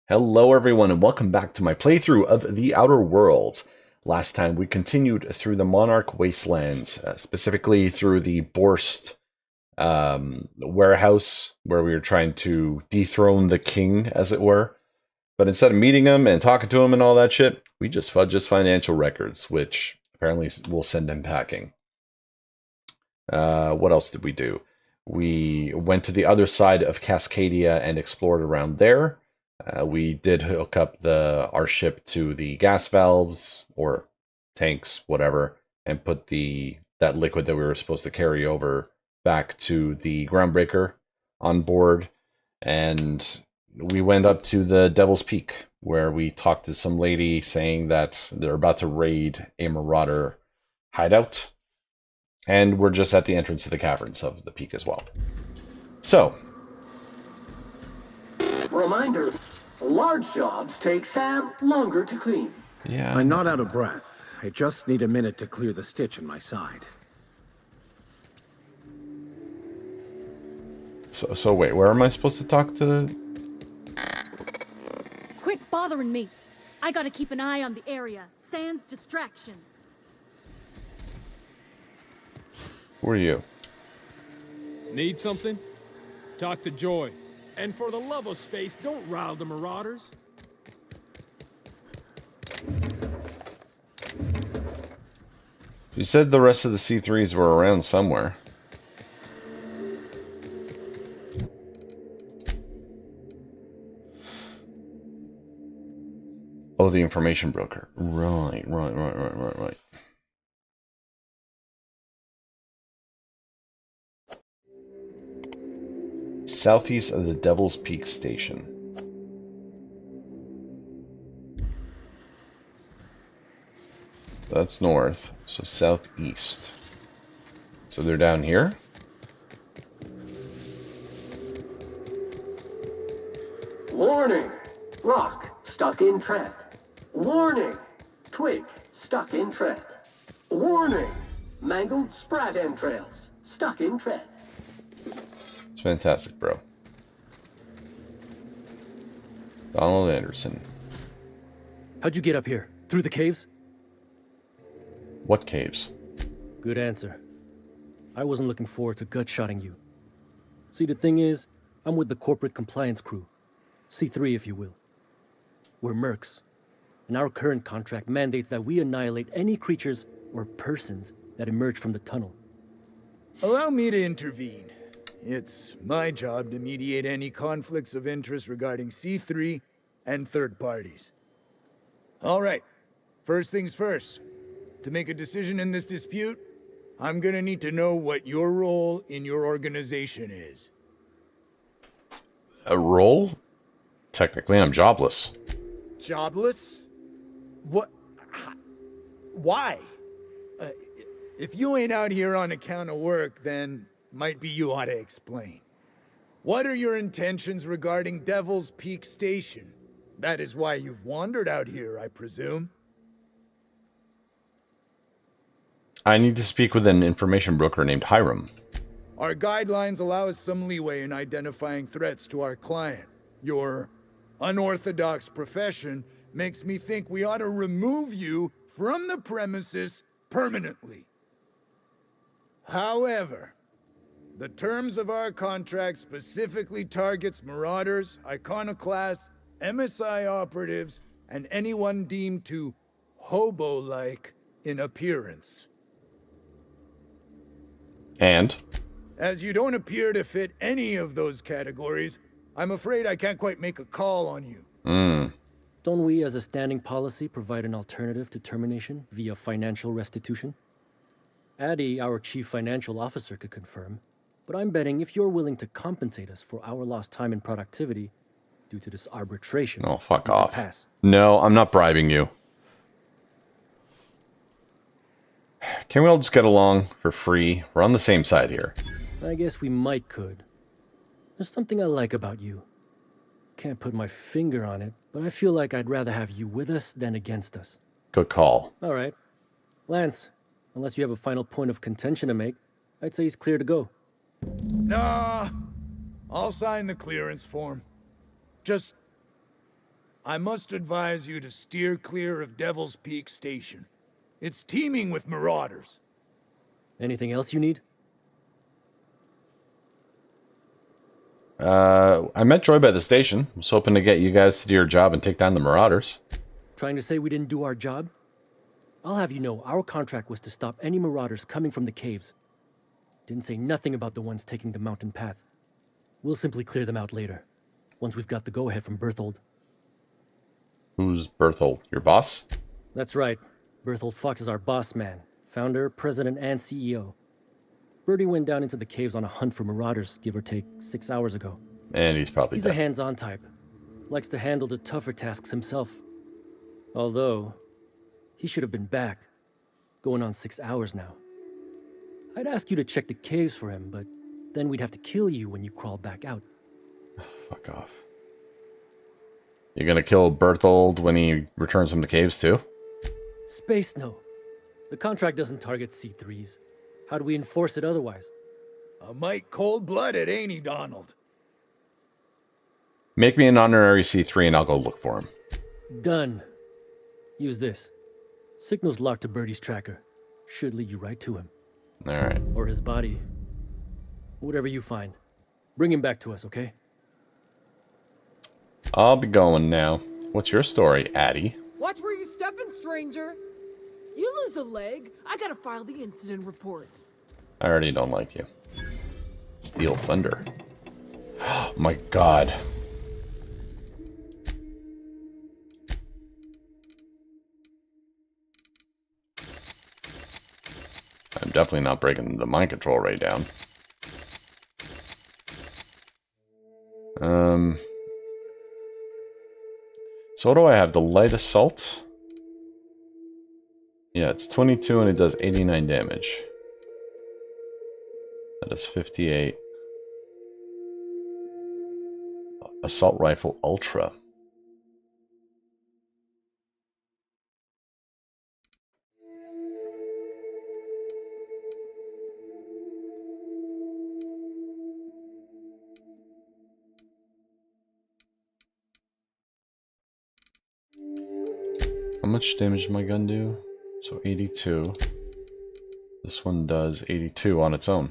Hello everyone and welcome back to my playthrough of The Outer Worlds. Last time we continued through the Monarch Wastelands, specifically through the Borst warehouse where we were trying to dethrone the king, as it were. But instead of meeting him and talking to him and all that shit, we just fudged his financial records, which apparently will send him packing. What else did we do? We went to the other side of Cascadia and explored around there. We did hook up our ship to the gas valves or tanks, whatever, and put that liquid that we were supposed to carry over back to the groundbreaker on board. And we went up to the Devil's Peak, where we talked to some lady saying that they're about to raid a marauder hideout. And we're just at the entrance to the caverns of the peak as well. So. Reminder, large jobs take Sam longer to clean. Yeah. I'm not out of breath. I just need a minute to clear the stitch in my side. So wait, where am I supposed to talk to? Quit bothering me. I gotta keep an eye on the area, sans distractions. Who are you? Need something? Talk to Joy. And for the love of space, don't rile the marauders. You said the rest of the C3s were around somewhere. Oh, the information broker. Right. Southeast of the Devil's Peak Station. That's north, so southeast. So they're down here? Warning! Rock stuck in trap. Warning! Twig stuck in trap. Warning! Mangled sprat entrails stuck in trap. It's fantastic, bro. Donald Anderson. How'd you get up here? Through the caves? What caves? Good answer. I wasn't looking forward to gut-shotting you. See, the thing is, I'm with the corporate compliance crew. C3, if you will. We're mercs, and our current contract mandates that we annihilate any creatures or persons that emerge from the tunnel. Allow me to intervene. It's my job to mediate any conflicts of interest regarding C3 and third parties. All right, first things first. To make a decision in this dispute, I'm gonna need to know what your role in your organization is. A role? Technically, I'm jobless. Jobless? What? Why? If you ain't out here on account of work, then might be you ought to explain. What are your intentions regarding Devil's Peak Station? That is why you've wandered out here, I presume. I need to speak with an information broker named Hiram. Our guidelines allow us some leeway in identifying threats to our client. Your unorthodox profession makes me think we ought to remove you from the premises permanently. However, the terms of our contract specifically targets marauders, iconoclasts, MSI operatives, and anyone deemed to hobo-like in appearance. And? As you don't appear to fit any of those categories, I'm afraid I can't quite make a call on you. Don't we, as a standing policy, provide an alternative to termination via financial restitution? Addy, our chief financial officer, could confirm, but I'm betting if you're willing to compensate us for our lost time and productivity due to this arbitration, Oh, fuck you can off. pass. No, I'm not bribing you. Can we all just get along for free? We're on the same side here. I guess we could. There's something I like about you. Can't put my finger on it, but I feel like I'd rather have you with us than against us. Good call. All right. Lance, unless you have a final point of contention to make, I'd say he's clear to go. Nah, I'll sign the clearance form. Just I must advise you to steer clear of Devil's Peak Station. It's teeming with marauders. Anything else you need? I met Joy by the station. Was hoping to get you guys to do your job and take down the Marauders. Trying to say we didn't do our job? I'll have you know, our contract was to stop any marauders coming from the caves. Didn't say nothing about the ones taking the mountain path. We'll simply clear them out later, once we've got the go-ahead from Berthold. Who's Berthold? Your boss? That's right. Berthold Fox is our boss man, founder, president, and CEO. Bertie went down into the caves on a hunt for marauders, give or take 6 hours ago. And he's probably He's dead. a hands-on type. Likes to handle the tougher tasks himself. Although, he should have been back. Going on 6 hours now. I'd ask you to check the caves for him, but then we'd have to kill you when you crawl back out. Fuck off. You're gonna kill Berthold when he returns from the caves too? Space, no. The contract doesn't target C3s. How do we enforce it otherwise? A mite cold-blooded, ain't he, Donald? Make me an honorary C3 and I'll go look for him. Done. Use this. Signal's locked to Bertie's tracker. Should lead you right to him. Alright. Or his body. Whatever you find. Bring him back to us, okay? I'll be going now. What's your story, Addie? Watch where you're stepping, stranger. You lose a leg, I gotta file the incident report. I already don't like you. Steel Thunder. Oh my god. I'm definitely not breaking the mind control ray down. So what do I have? The light assault? Yeah, it's 22 and it does 89 damage. That is 58. Assault Rifle Ultra. How much damage does my gun do? So 82. This one does 82 on its own.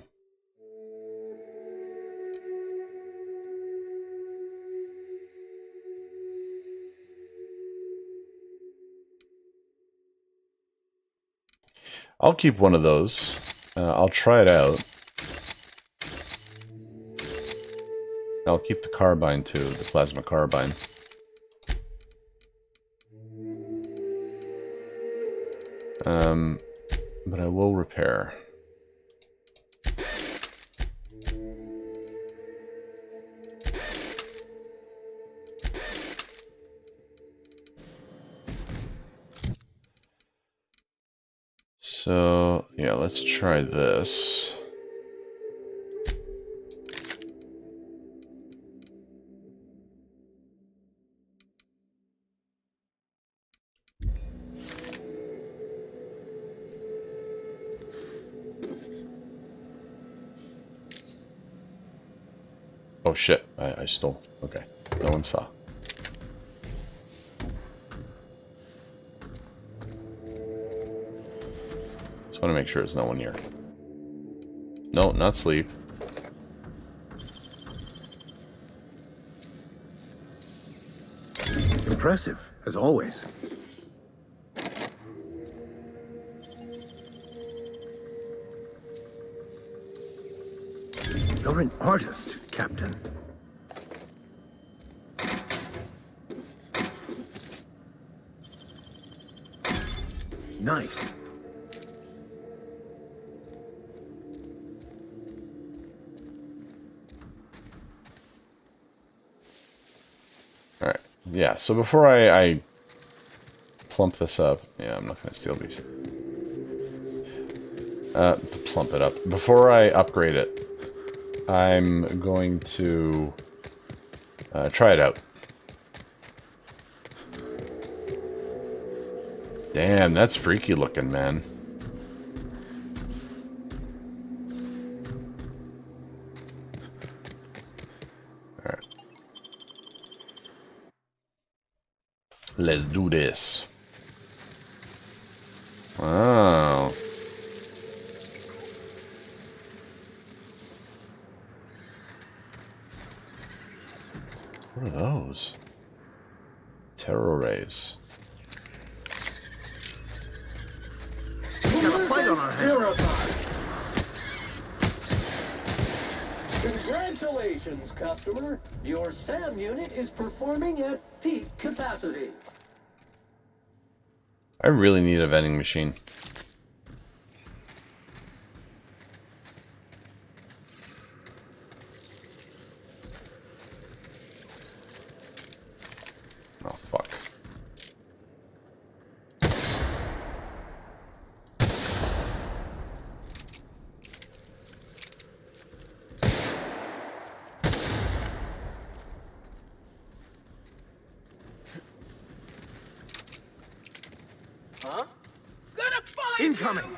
I'll keep one of those. I'll try it out. I'll keep the carbine too, the plasma carbine. But I will repair. So, yeah, let's try this. Oh shit, I stole. Okay, no one saw. Just want to make sure there's no one here. No, not sleep. Impressive, as always. You're an artist, Captain. Nice. Alright, yeah, so before I plump this up... Yeah, I'm not going to steal these. To plump it up. Before I upgrade it, I'm going to try it out. Damn, that's freaky looking, man. Alright. Let's do this. Wow. What are those? Terror rays. Got a fight on our hands. Congratulations, customer. Your SAM unit is performing at peak capacity. I really need a vending machine. Oh, fuck. Incoming!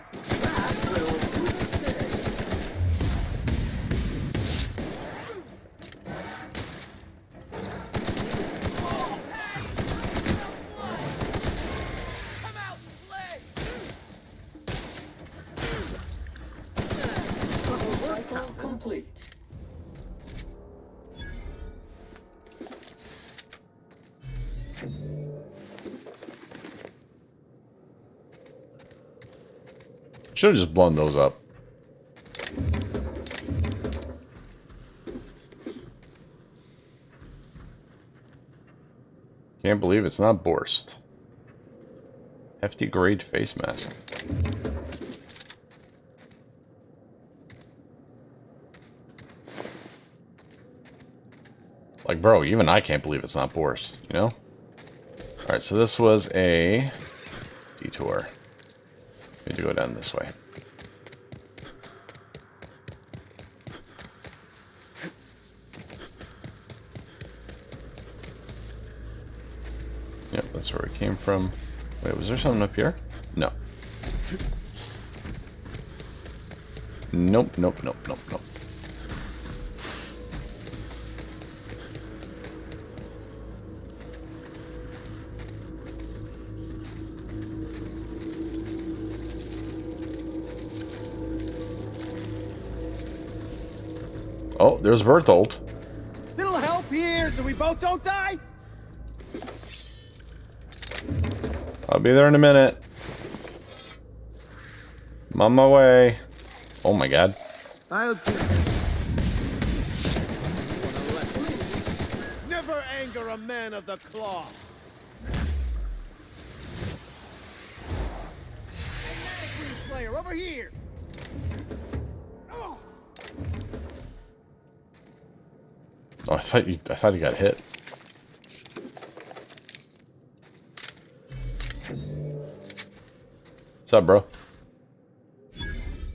Cycle complete. Should have just blown those up. Can't believe it's not Borst. Hefty grade face mask. Like, bro, even I can't believe it's not Borst, you know? Alright, so this was a detour. Need to go down this way. Yep, that's where we came from. Wait, was there something up here? No. Nope, nope, nope, nope, nope. Oh, there's Bertolt. Little help here so we both don't die? I'll be there in a minute. I'm on my way. Oh my god. I'll take Never anger a man of the cloth. Slayer over here! Oh, I thought he got hit. What's up, bro?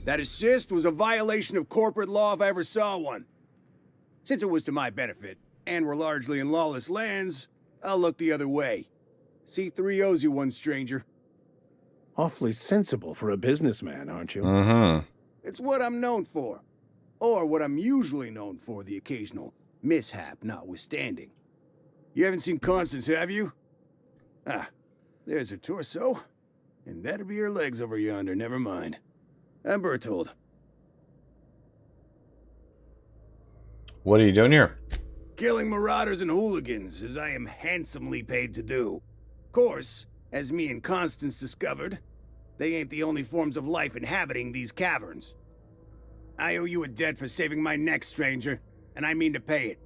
That assist was a violation of corporate law if I ever saw one. Since it was to my benefit, and we're largely in lawless lands, I'll look the other way. C3 owes you one, stranger. Awfully sensible for a businessman, aren't you? Mm-hmm. It's what I'm known for. Or what I'm usually known for, the occasional mishap notwithstanding. You haven't seen Constance, have you? Ah, there's her torso. And that'll be her legs over yonder, never mind. I'm Bertold. What are you doing here? Killing marauders and hooligans, as I am handsomely paid to do. Of course, as me and Constance discovered, they ain't the only forms of life inhabiting these caverns. I owe you a debt for saving my neck, stranger, and I mean to pay it.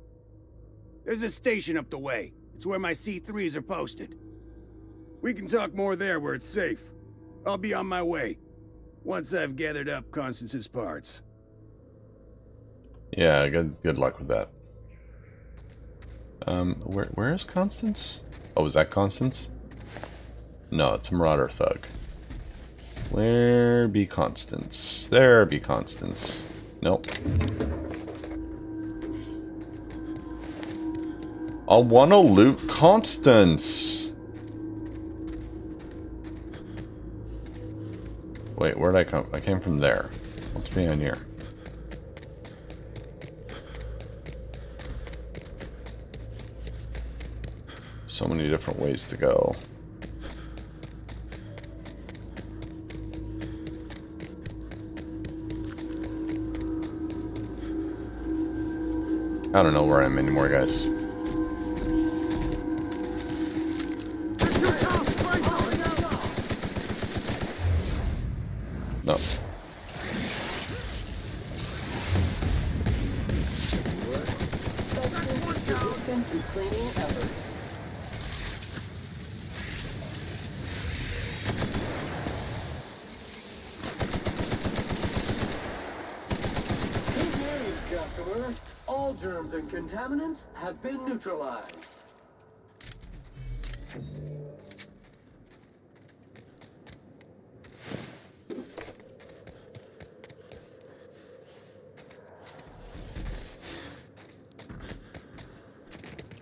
There's a station up the way. It's where my C3s are posted. We can talk more there where it's safe. I'll be on my way, once I've gathered up Constance's parts. Yeah, good luck with that. Where is Constance? Oh, is that Constance? No, it's a Marauder thug. Where be Constance? There be Constance. Nope. I wanna loot Constance. Wait, where'd I come? I came from there. What's behind here? So many different ways to go. I don't know where I am anymore, guys. No. To cleaning efforts. Good news, customer. All germs and contaminants have been neutralized.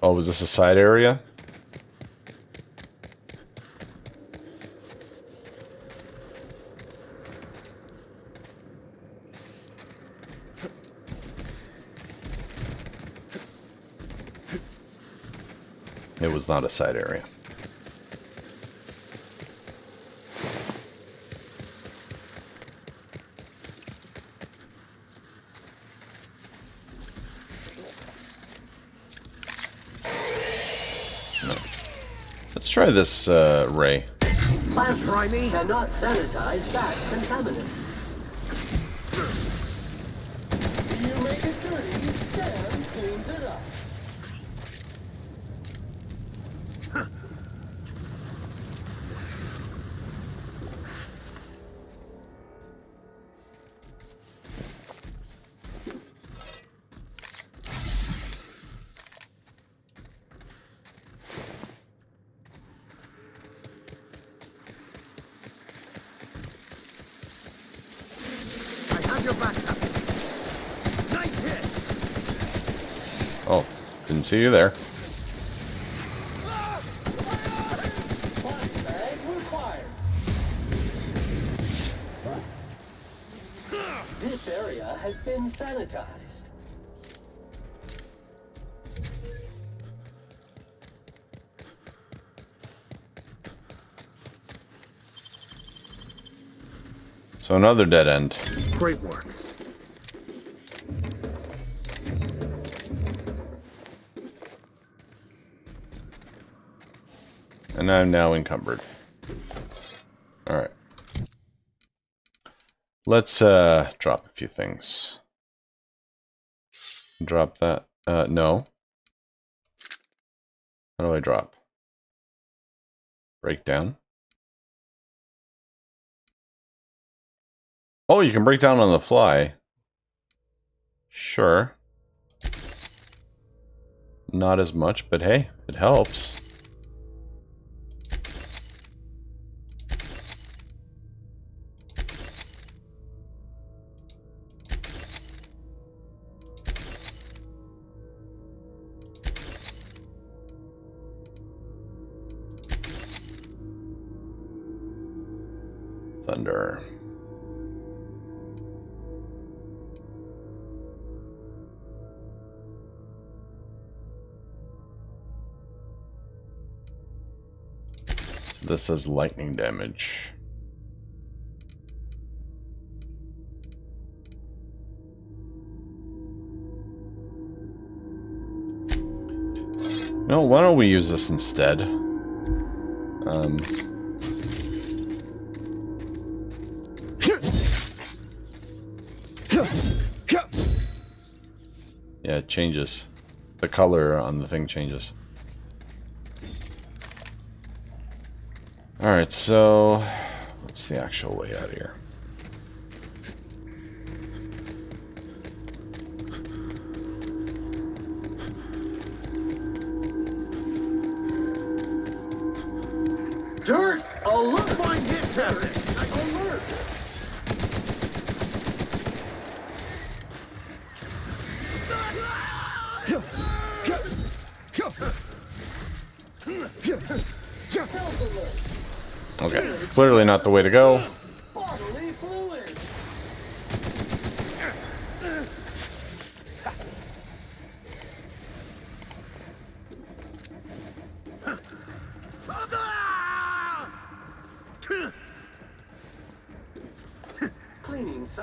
Oh, was this a side area? It was not a side area. Let's try this ray. Plasma cannot sanitize that contaminant. You make it dirty, Sam cleans it up. Oh, didn't see you there. Bag required. This area has been sanitized. So another dead end. Great work. And I'm now encumbered. Alright. Let's drop a few things. Drop that. No. How do I drop? Break down. Oh, you can break down on the fly. Sure. Not as much, but hey, it helps. Thunder. So this says lightning damage. No, why don't we use this instead? Yeah, it changes. The color on the thing changes. Alright, so what's the actual way out of here? Dirt! Alert! Find hit terrorist! Alert! Okay, clearly not the way to go. Bodily fluid!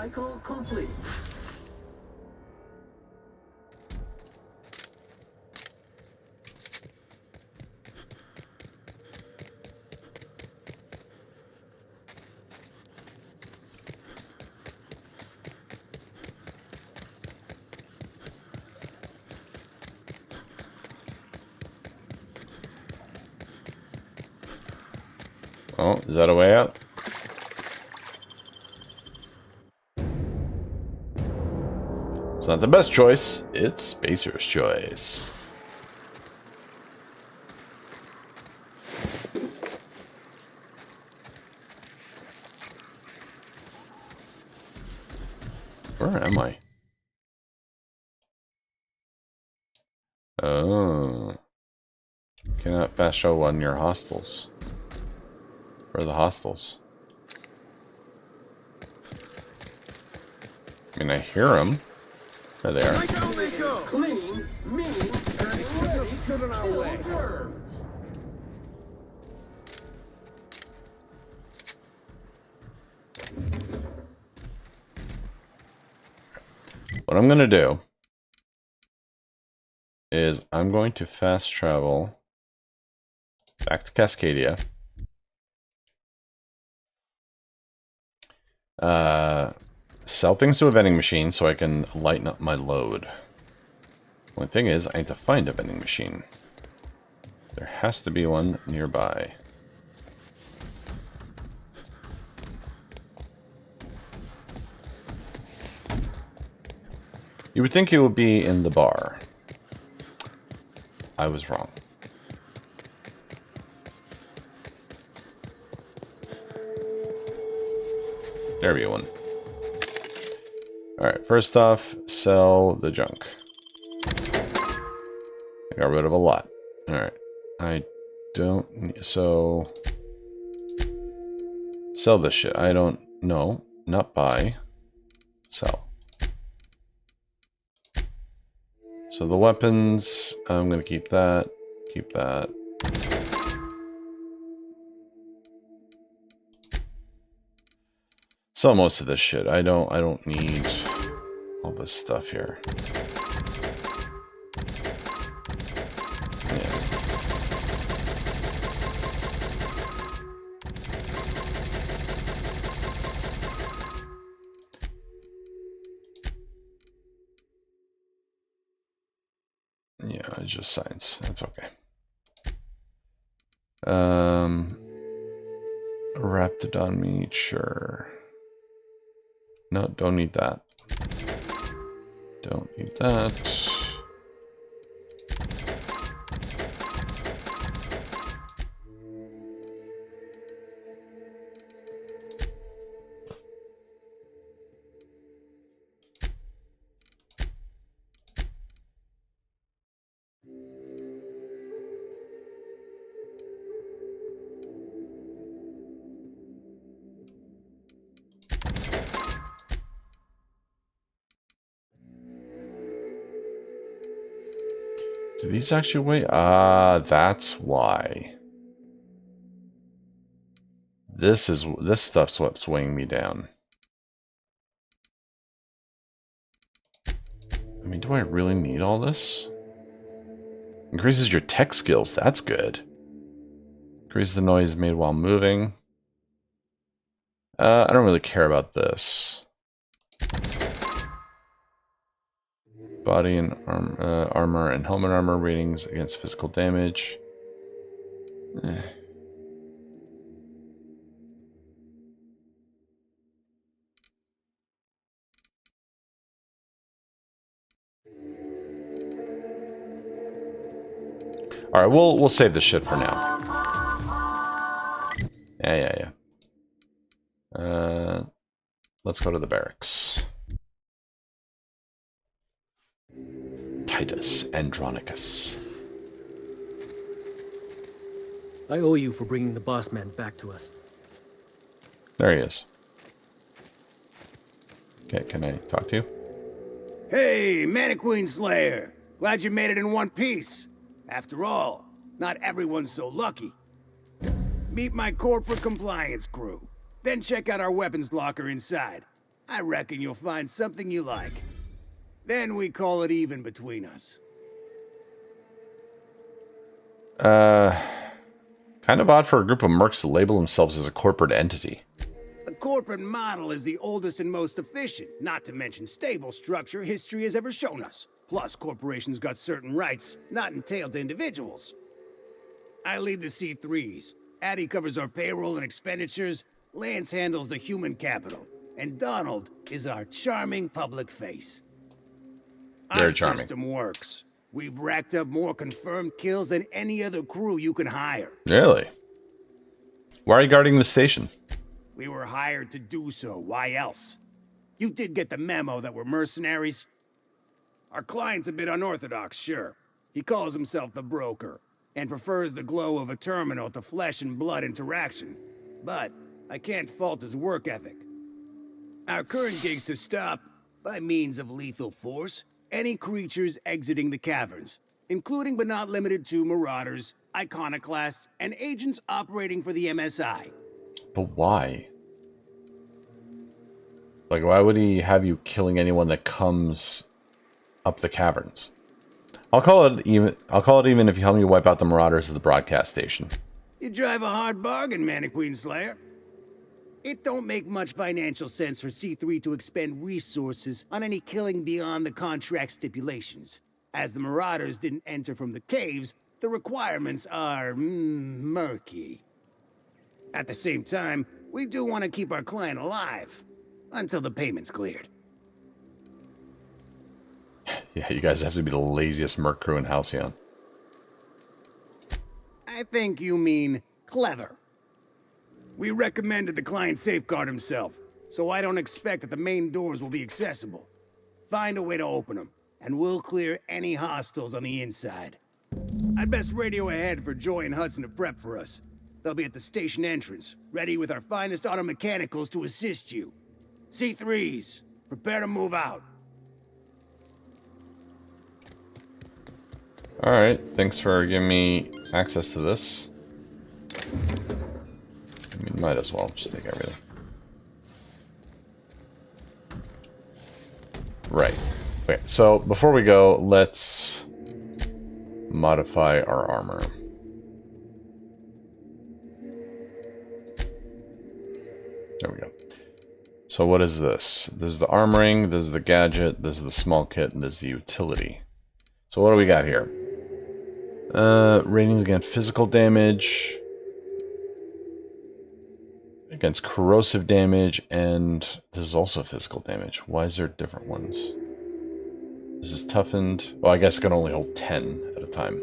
cycle complete. Oh, is that a way out? It's not the best choice. It's Spacer's choice. Where am I? Oh. Cannot fast show on your hostiles. Where are the hostiles? I mean, I hear them. There they are. Clean, mean, and ready to kill germs. What I'm going to do is I'm going to fast travel back to Cascadia. Sell things to a vending machine so I can lighten up my load. Only thing is, I need to find a vending machine. There has to be one nearby. You would think it would be in the bar. I was wrong. There be one. Alright, first off, sell the junk. I got rid of a lot. Alright. I don't need, so sell this shit. I don't know. Not buy. Sell. So the weapons, I'm gonna keep that. Keep that. Sell most of this shit. I don't need all this stuff here. Yeah. Yeah, it's just science. That's okay. Raptidon meat, sure. No, don't need that. Don't need that. Do these actually weigh? Ah, that's why. This stuff's what's weighing me down. I mean, do I really need all this? Increases your tech skills. That's good. Increases the noise made while moving. I don't really care about this. Body and armor and helmet armor ratings against physical damage. All right, we'll save this shit for now. Yeah. Let's go to the barracks. Titus Andronicus. I owe you for bringing the boss man back to us. There he is. Okay, can I talk to you? Hey, Mannequin Slayer! Glad you made it in one piece. After all, not everyone's so lucky. Meet my corporate compliance crew. Then check out our weapons locker inside. I reckon you'll find something you like. Then we call it even between us. Kind of odd for a group of mercs to label themselves as a corporate entity. The corporate model is the oldest and most efficient, not to mention stable structure history has ever shown us. Plus, corporations got certain rights not entailed to individuals. I lead the C3s. Addie covers our payroll and expenditures. Lance handles the human capital. And Donald is our charming public face. Very Our charming. system works. We've racked up more confirmed kills than any other crew you can hire. Really? Why are you guarding the station? We were hired to do so. Why else? You did get the memo that we're mercenaries? Our client's a bit unorthodox, sure. He calls himself the broker, and prefers the glow of a terminal to flesh and blood interaction. But I can't fault his work ethic. Our current gig's to stop, by means of lethal force, any creatures exiting the caverns, including but not limited to marauders, iconoclasts, and agents operating for the MSI. But why? Like, why would he have you killing anyone that comes up the caverns? I'll call it even if you help me wipe out the marauders at the broadcast station. You drive a hard bargain, Mannequin Slayer. It don't make much financial sense for C3 to expend resources on any killing beyond the contract stipulations. As the marauders didn't enter from the caves, the requirements are murky. At the same time, we do want to keep our client alive until the payment's cleared. Yeah, you guys have to be the laziest merc crew in Halcyon. I think you mean clever. We recommended the client safeguard himself, so I don't expect that the main doors will be accessible. Find a way to open them, and we'll clear any hostiles on the inside. I'd best radio ahead for Joy and Hudson to prep for us. They'll be at the station entrance, ready with our finest auto mechanicals to assist you. C3s, prepare to move out. Alright, thanks for giving me access to this. I mean, might as well just take everything. Right. Okay, so before we go, let's modify our armor. There we go. So what is this? This is the armoring, this is the gadget, this is the small kit, and this is the utility. So what do we got here? Ratings against physical damage, against corrosive damage, and this is also physical damage. Why is there different ones? This is toughened. Well, I guess it can only hold 10 at a time.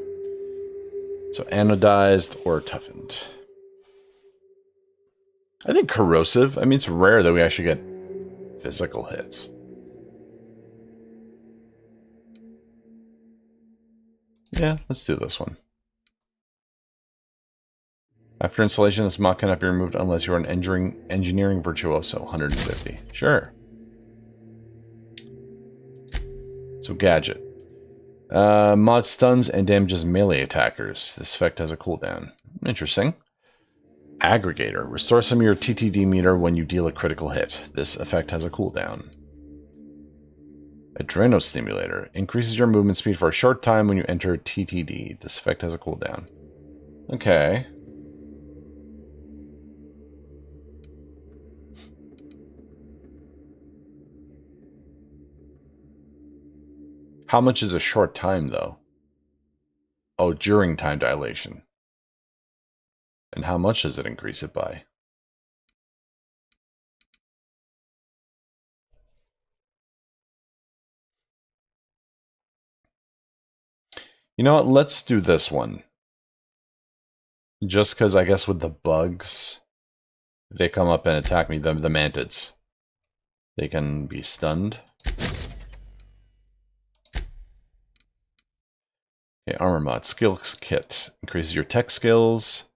So anodized or toughened. I think corrosive. I mean, it's rare that we actually get physical hits. Yeah, let's do this one. After installation, this mod cannot be removed unless you are an engineering virtuoso. 150. Sure. So gadget. Mod stuns and damages melee attackers. This effect has a cooldown. Interesting. Aggregator. Restore some of your TTD meter when you deal a critical hit. This effect has a cooldown. Adrenostimulator. Increases your movement speed for a short time when you enter TTD. This effect has a cooldown. Okay. How much is a short time, though? Oh, during time dilation. And how much does it increase it by? You know what? Let's do this one. Just because I guess with the bugs, if they come up and attack me, the mantids, they can be stunned. Okay, armor mod. Skills kit. Increases your tech skills,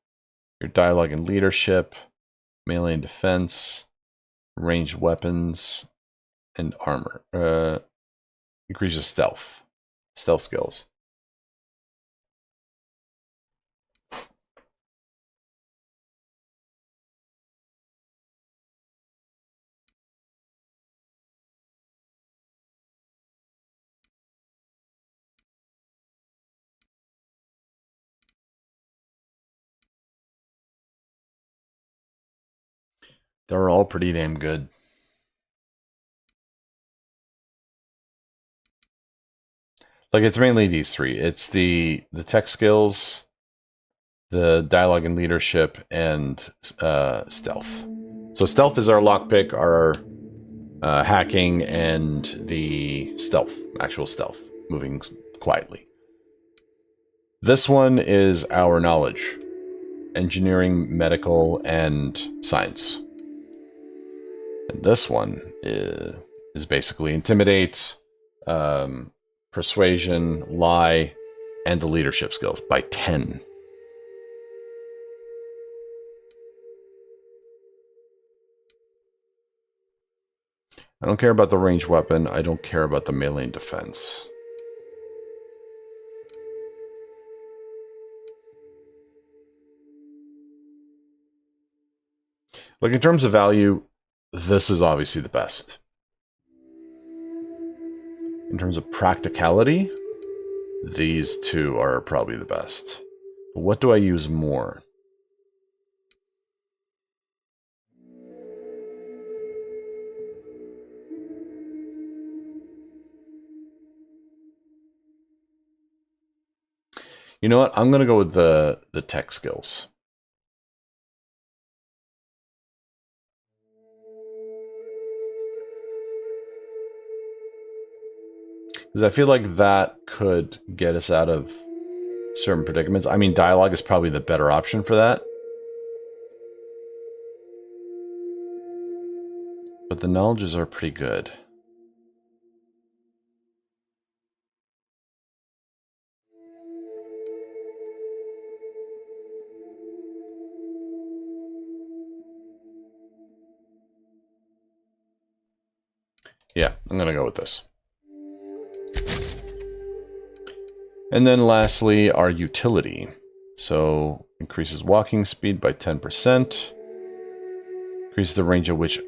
your dialogue and leadership, melee and defense, ranged weapons, and armor. Increases stealth. Stealth skills. They're all pretty damn good. Like, it's mainly these three. It's the tech skills, the dialogue and leadership, and stealth. So stealth is our lockpick, our hacking, and the stealth, actual stealth, moving quietly. This one is our knowledge, engineering, medical, and science. And this one is basically intimidate, persuasion, lie, and the leadership skills by 10. I don't care about the ranged weapon. I don't care about the melee defense. Like, in terms of value, this is obviously the best. In terms of practicality, these two are probably the best. But what do I use more? You know what? I'm going to go with the tech skills. Because I feel like that could get us out of certain predicaments. I mean, dialogue is probably the better option for that. But the knowledges are pretty good. Yeah, I'm going to go with this. And then lastly, our utility. So, increases walking speed by 10%. Increases the range at which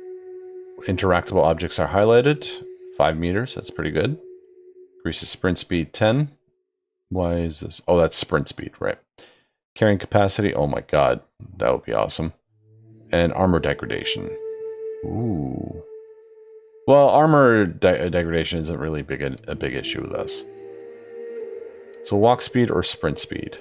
interactable objects are highlighted. 5 meters, that's pretty good. Increases sprint speed 10. Why is this? Oh, that's sprint speed, right. Carrying capacity, oh my god, that would be awesome. And armor degradation. Ooh. Well, armor degradation isn't really a big issue with us. So walk speed or sprint speed?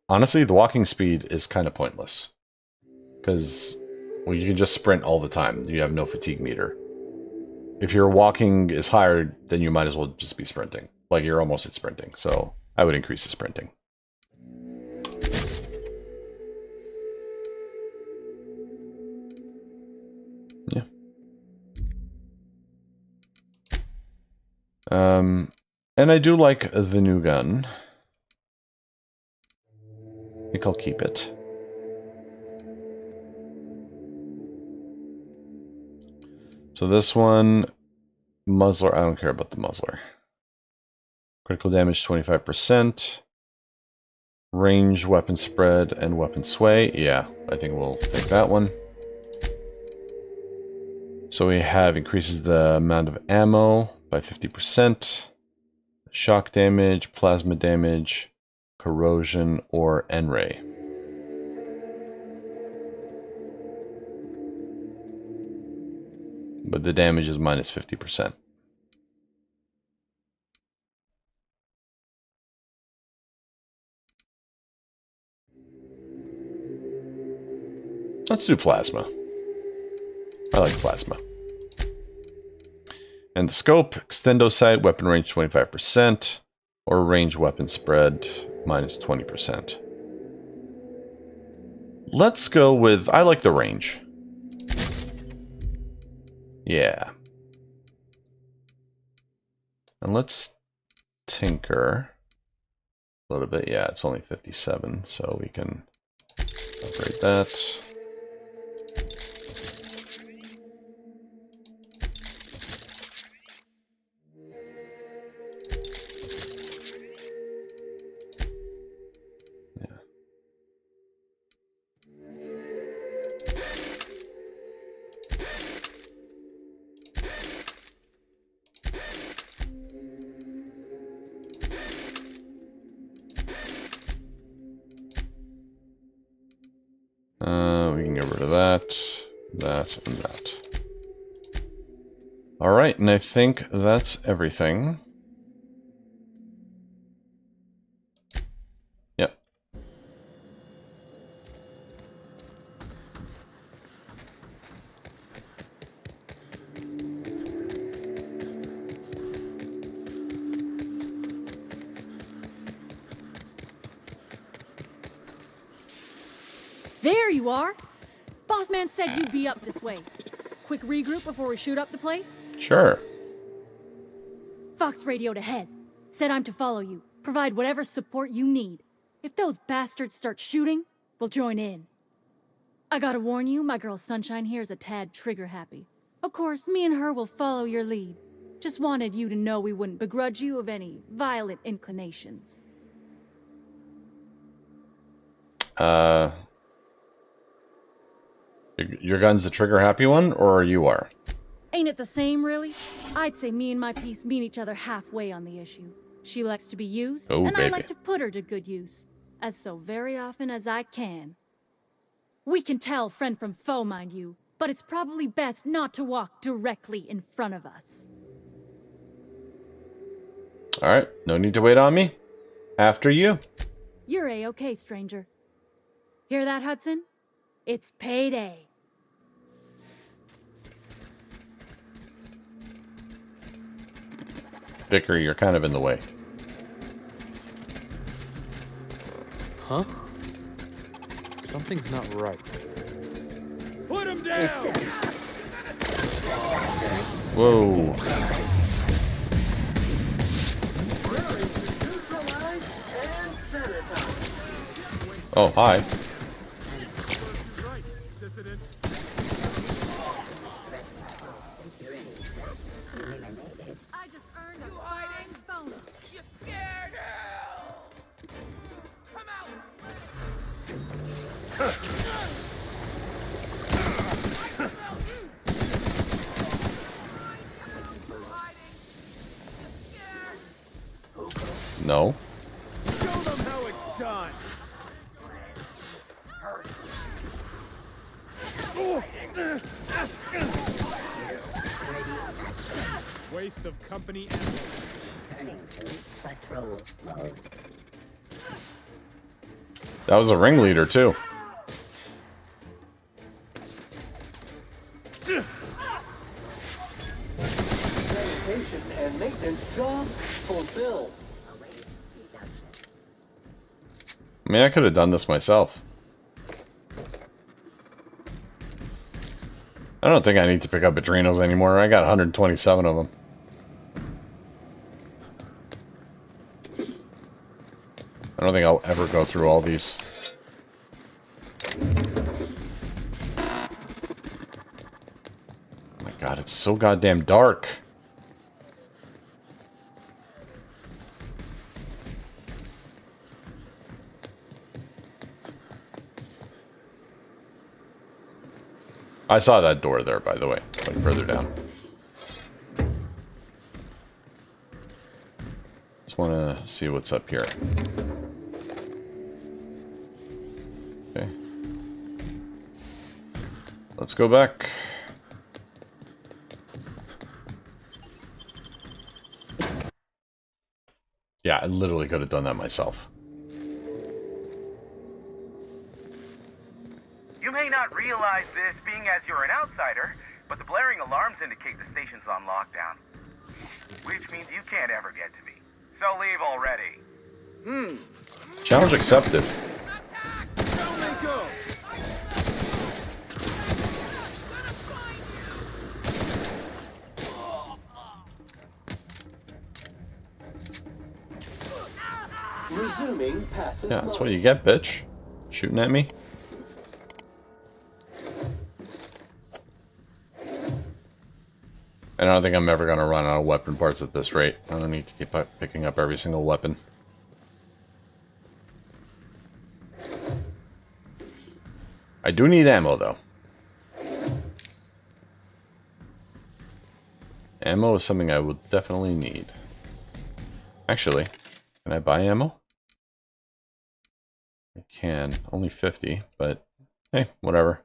Honestly, the walking speed is kind of pointless. Because, well, you can just sprint all the time. You have no fatigue meter. If your walking is higher, then you might as well just be sprinting. Like, you're almost at sprinting. So, I would increase the sprinting. Yeah. And I do like the new gun. I think I'll keep it. So this one, muzzler, I don't care about the muzzler. Critical damage 25%. Range, weapon spread, and weapon sway. Yeah, I think we'll take that one. So we have increases the amount of ammo by 50%. Shock damage, plasma damage, corrosion, or N-ray. But the damage is minus 50%. Let's do plasma. I like plasma. And the scope, extendo sight, weapon range 25%, or range weapon spread minus 20%. Let's go with, I like the range. Yeah. And let's tinker a little bit. Yeah, it's only 57, so we can upgrade that. We can get rid of that, that, and that. Alright, and I think that's everything. Yep. There you are! Boss man said you'd be up this way. Quick regroup before we shoot up the place? Sure. Fox radioed ahead. Said I'm to follow you. Provide whatever support you need. If those bastards start shooting, we'll join in. I gotta warn you, my girl Sunshine here is a tad trigger happy. Of course, me and her will follow your lead. Just wanted you to know we wouldn't begrudge you of any violent inclinations. Your gun's the trigger happy one, or you are? Ain't it the same, really? I'd say me and my piece meet each other halfway on the issue. She likes to be used, Oh, and baby. I like to put her to good use. As so very often as I can. We can tell friend from foe, mind you, but it's probably best not to walk directly in front of us. Alright, no need to wait on me. After you. You're A-okay, stranger. Hear that, Hudson? It's payday. Vicar, you're kind of in the way. Huh? Something's not right. Put him down! Whoa. Oh, hi. I just earned a fine bonus. You scared hell! Come out! No. Show them how it's done! Waste of company ammo. That was a ringleader, too. Sanitation and maintenance job fulfilled. I mean, I could have done this myself. I don't think I need to pick up adrenals anymore. I got 127 of them. I don't think I'll ever go through all these. Oh my god, it's so goddamn dark. I saw that door there, by the way, like further down. Just want to see what's up here. Okay. Let's go back. Yeah, I literally could have done that myself. You may not realize this, being as you're an outsider, but the blaring alarms indicate the station's on lockdown. Which means you can't ever get to me. So leave already. Challenge accepted. Down they go! Resuming passive Yeah, that's what mode. you get, bitch. Shooting at me. I don't think I'm ever going to run out of weapon parts at this rate. I don't need to keep picking up every single weapon. I do need ammo, though. Ammo is something I will definitely need. Actually, can I buy ammo? I can. Only 50, but Hey, whatever.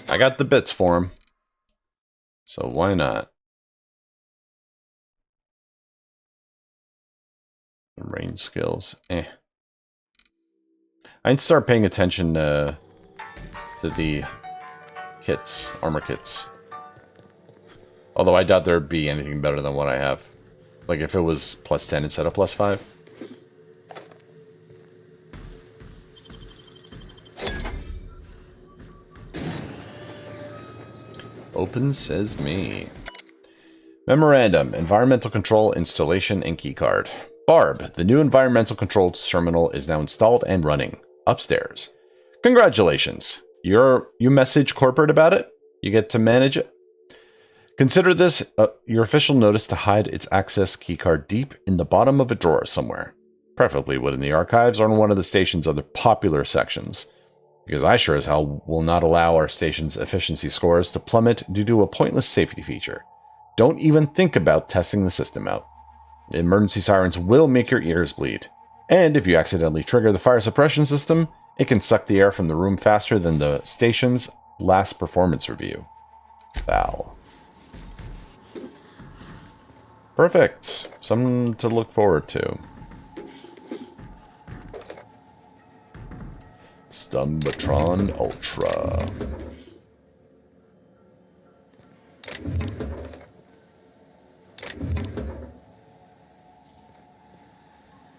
I got the bits for him. So why not? Range skills. I'd start paying attention to the kits, armor kits. Although I doubt there'd be anything better than what I have. Like if it was plus 10 instead of plus 5. Open says me. Memorandum, environmental control installation and keycard. Barb, the new environmental control terminal is now installed and running. Upstairs. Congratulations. You message corporate about it? You get to manage it? Consider this your official notice to hide its access keycard deep in the bottom of a drawer somewhere. Preferably within the archives or in one of the station's other popular sections. Because I sure as hell will not allow our station's efficiency scores to plummet due to a pointless safety feature. Don't even think about testing the system out. Emergency sirens will make your ears bleed. And if you accidentally trigger the fire suppression system, it can suck the air from the room faster than the station's last performance review. Val. Perfect. Something to look forward to. Stumbatron Ultra.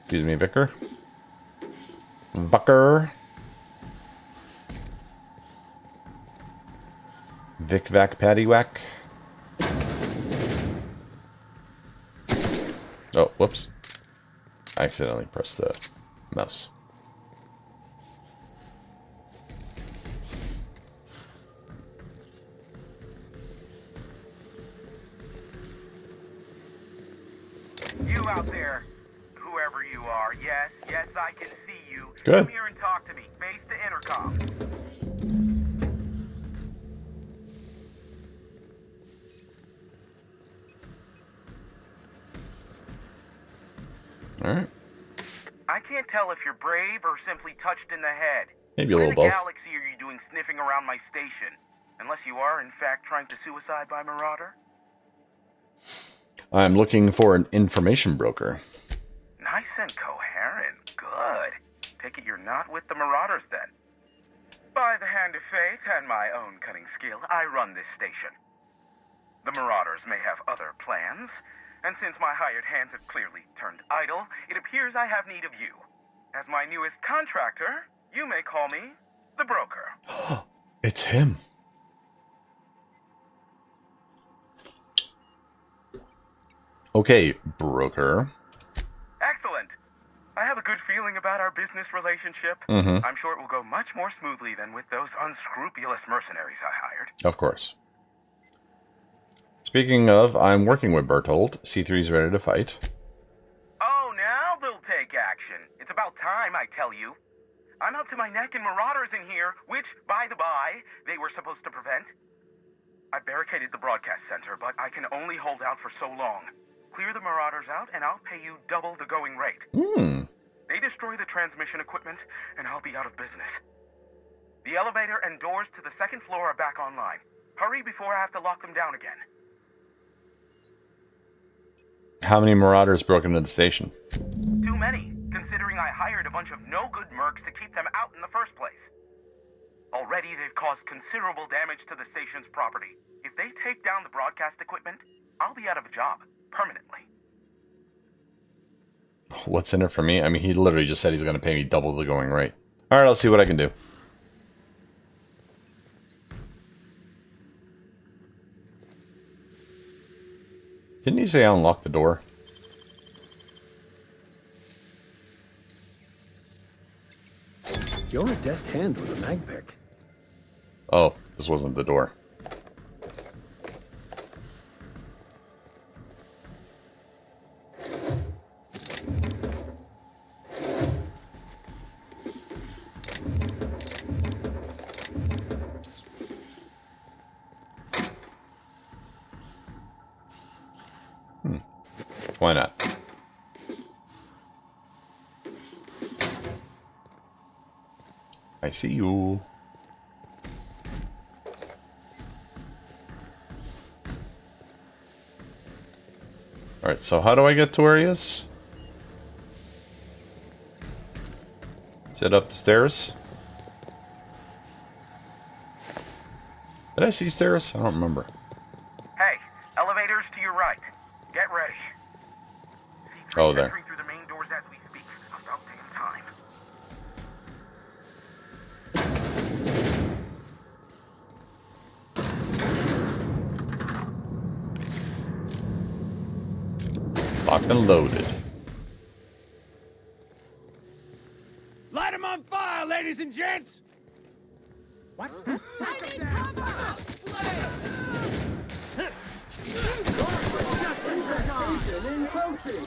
Excuse me, Vicar. Vucker. Vic Vac Patty Whack. Oh, whoops. I accidentally pressed the mouse. You out there, whoever you are, yes, I can see you. Good. Come here and talk to me. Face the intercom. Alright. I can't tell if you're brave or simply touched in the head. Maybe a What little in the both. galaxy are you doing sniffing around my station? Unless you are, in fact, trying to suicide by Marauder? I'm looking for an information broker. Nice and coherent. Good. Take it you're not with the Marauders, then. By the hand of fate and my own cunning skill, I run this station. The Marauders may have other plans, and since my hired hands have clearly turned idle, it appears I have need of you. As my newest contractor, you may call me the Broker. It's him. Okay, broker. Excellent. I have a good feeling about our business relationship. Mm-hmm. I'm sure it will go much more smoothly than with those unscrupulous mercenaries I hired. Of course. Speaking of, I'm working with Bertold. C3's ready to fight. Oh, now they'll take action. It's about time, I tell you. I'm up to my neck in Marauders in here, which, by the by, they were supposed to prevent. I barricaded the broadcast center, but I can only hold out for so long. Clear the Marauders out, and I'll pay you double the going rate. They destroy the transmission equipment, and I'll be out of business. The elevator and doors to the second floor are back online. Hurry before I have to lock them down again. How many Marauders broke into the station? Too many, considering I hired a bunch of no-good mercs to keep them out in the first place. Already, they've caused considerable damage to the station's property. If they take down the broadcast equipment, I'll be out of a job, permanently. What's in it for me? I mean, he literally just said he's going to pay me double the going rate. Alright, I'll see what I can do. Didn't he say unlock the door? You're a deft hand with a magpick. Oh, this wasn't the door. Why not? I see you. Alright, so how do I get to where he is? Is it up the stairs? Did I see stairs? I don't remember. Hey, elevators to your right. Get ready. C3 Oh, there. entering through the main doors as we speak. About damn time. Locked and loaded. Light 'em on fire, ladies and gents! What? Encroaching.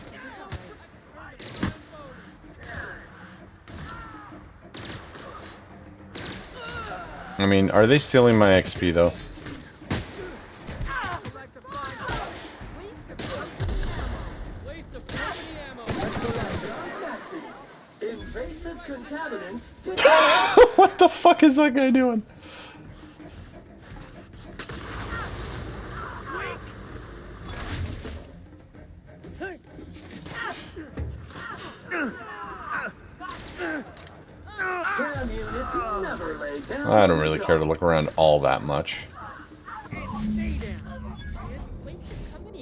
I mean, are they stealing my XP though? Invasive contaminants. What the fuck is that guy doing? SAM units never lay down. I don't really care to look around all that much. Company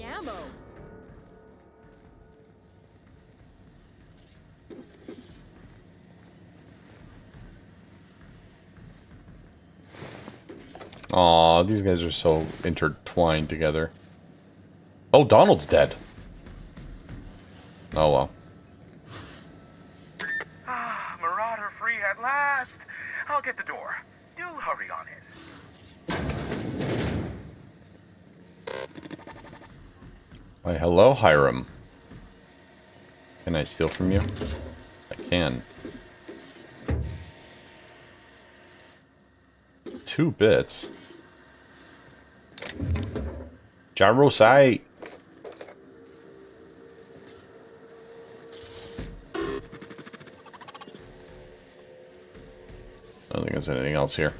ammo. Aw, these guys are so intertwined together. Oh, Donald's dead. Oh well. Ah, Marauder free at last. I'll get the door. Do hurry on in. Why, hello, Hiram. Can I steal from you? I can. 2 bits. Gyrosite. I don't think there's anything else here.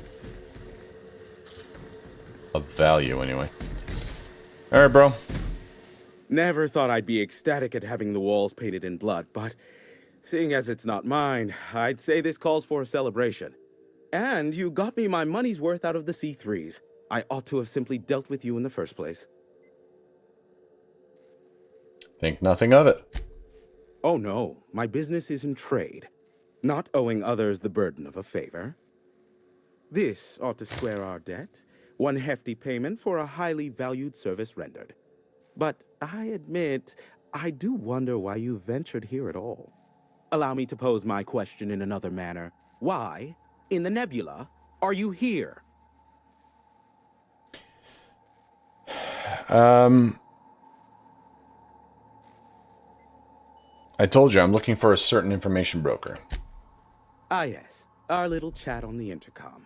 Of value, anyway. Alright, bro. Never thought I'd be ecstatic at having the walls painted in blood, but seeing as it's not mine, I'd say this calls for a celebration. And you got me my money's worth out of the C3s. I ought to have simply dealt with you in the first place. Think nothing of it. Oh no, my business is in trade, not owing others the burden of a favor. This ought to square our debt, one hefty payment for a highly valued service rendered. But I admit, I do wonder why you ventured here at all. Allow me to pose my question in another manner. Why, in the nebula, are you here? I told you I'm looking for a certain information broker. Ah yes, our little chat on the intercom.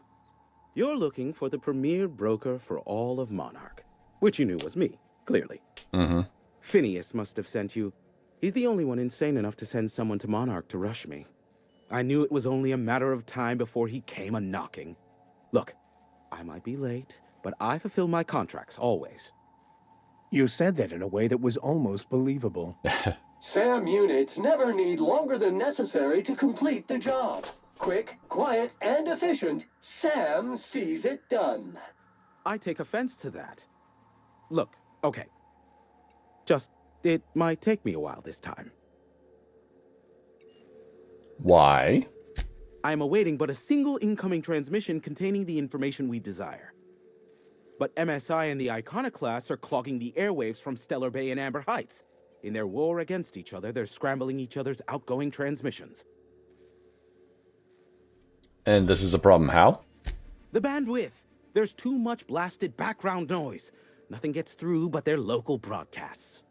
You're looking for the premier broker for all of Monarch, which you knew was me, clearly. Mm-hmm. Phineas must have sent you. He's the only one insane enough to send someone to Monarch to rush me. I knew it was only a matter of time before he came a-knocking. Look, I might be late, but I fulfill my contracts, always. You said that in a way that was almost believable. SAM units never need longer than necessary to complete the job. Quick, quiet, and efficient, SAM sees it done. I take offense to that. Look, okay. Just, it might take me a while this time. Why? I am awaiting but a single incoming transmission containing the information we desire. But MSI and the Iconoclasts are clogging the airwaves from Stellar Bay and Amber Heights. In their war against each other, they're scrambling each other's outgoing transmissions. And this is a problem. How? The bandwidth. There's too much blasted background noise. Nothing gets through but their local broadcasts.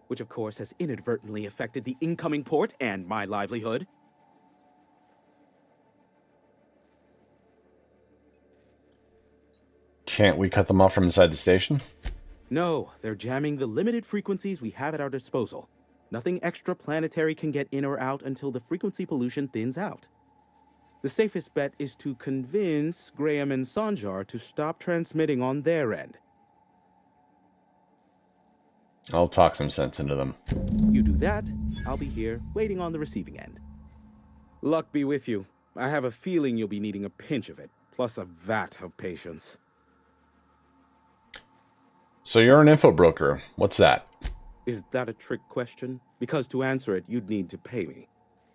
Which of course has inadvertently affected the incoming port and my livelihood. Can't we cut them off from inside the station? No, they're jamming the limited frequencies we have at our disposal. Nothing extraplanetary can get in or out until the frequency pollution thins out. The safest bet is to convince Graham and Sanjar to stop transmitting on their end. I'll talk some sense into them. You do that, I'll be here, waiting on the receiving end. Luck be with you. I have a feeling you'll be needing a pinch of it, plus a vat of patience. So you're an info broker. What's that? Is that a trick question? Because to answer it, you'd need to pay me.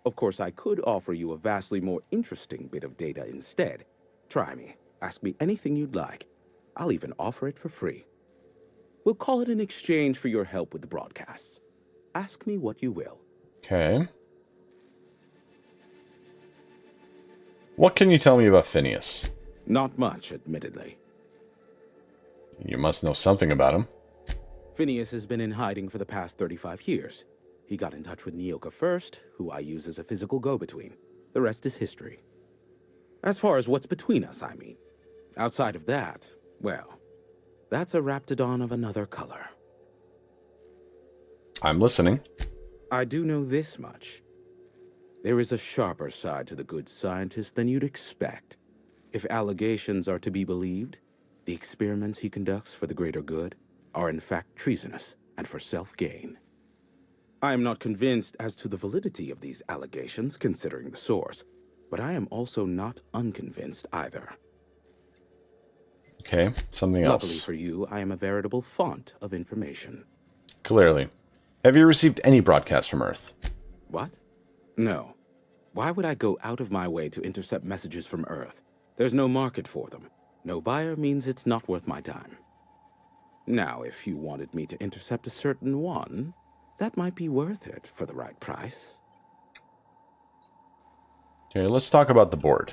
Of course, I could offer you a vastly more interesting bit of data instead. Try me. Ask me anything you'd like. I'll even offer it for free. We'll call it an exchange for your help with the broadcasts. Ask me what you will. Okay. What can you tell me about Phineas? Not much, admittedly. You must know something about him. Phineas has been in hiding for the past 35 years. He got in touch with Nyoka first, who I use as a physical go-between. The rest is history. As far as what's between us, I mean. Outside of that, well, that's a raptidon of another color. I'm listening. I do know this much. There is a sharper side to the good scientist than you'd expect. If allegations are to be believed, the experiments he conducts for the greater good are in fact treasonous and for self-gain. I am not convinced as to the validity of these allegations, considering the source, but I am also not unconvinced either. Okay, something else. Luckily for you, I am a veritable font of information. Clearly. Have you received any broadcasts from Earth? What? No. Why would I go out of my way to intercept messages from Earth? There's no market for them. No buyer means it's not worth my time. Now, if you wanted me to intercept a certain one, that might be worth it for the right price. Okay, let's talk about the board.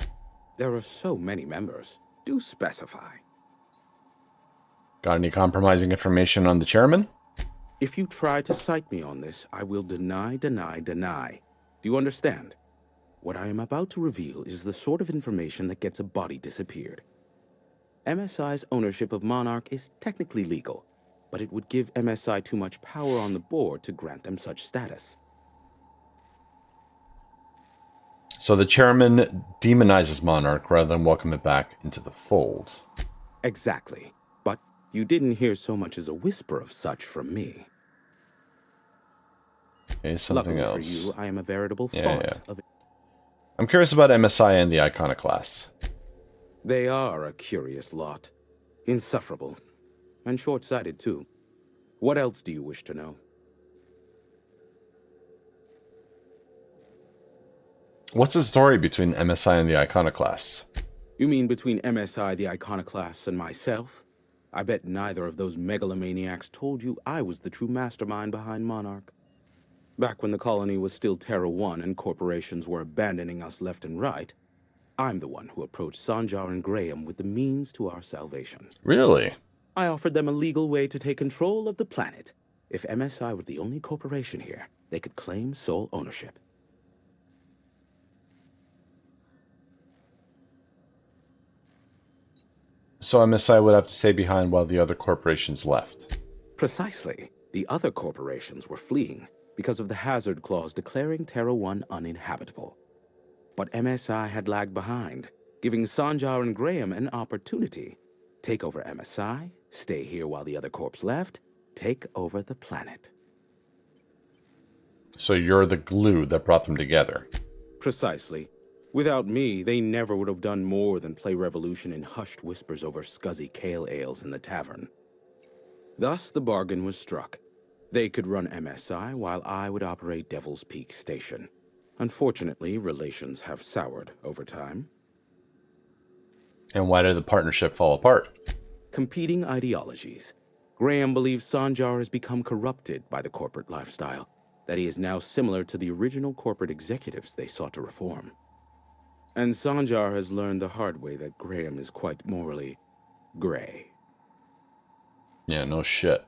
There are so many members. Do specify. Got any compromising information on the chairman? If you try to cite me on this, I will deny. Do you understand? What I am about to reveal is the sort of information that gets a body disappeared. MSI's ownership of Monarch is technically legal, but it would give MSI too much power on the board to grant them such status. So the chairman demonizes Monarch rather than welcome it back into the fold. Exactly. But you didn't hear so much as a whisper of such from me. Okay, something Luckily else. for you, I am a veritable font of... I'm curious about MSI and the Iconoclasts. They are a curious lot. Insufferable. And short-sighted, too. What else do you wish to know? What's the story between MSI and the Iconoclasts? You mean between MSI, the Iconoclasts, and myself? I bet neither of those megalomaniacs told you I was the true mastermind behind Monarch. Back when the colony was still Terra 1 and corporations were abandoning us left and right, I'm the one who approached Sanjar and Graham with the means to our salvation. Really? I offered them a legal way to take control of the planet. If MSI were the only corporation here, they could claim sole ownership. So MSI would have to stay behind while the other corporations left. Precisely. The other corporations were fleeing because of the hazard clause declaring Terra 1 uninhabitable. But MSI had lagged behind, giving Sanjar and Graham an opportunity. Take over MSI, stay here while the other corps left, take over the planet. So you're the glue that brought them together. Precisely. Without me, they never would have done more than play Revolution in hushed whispers over scuzzy kale ales in the tavern. Thus, the bargain was struck. They could run MSI while I would operate Devil's Peak Station. Unfortunately, relations have soured over time. And why did the partnership fall apart? Competing ideologies. Graham believes Sanjar has become corrupted by the corporate lifestyle, that he is now similar to the original corporate executives they sought to reform. And Sanjar has learned the hard way that Graham is quite morally gray. Yeah, no shit.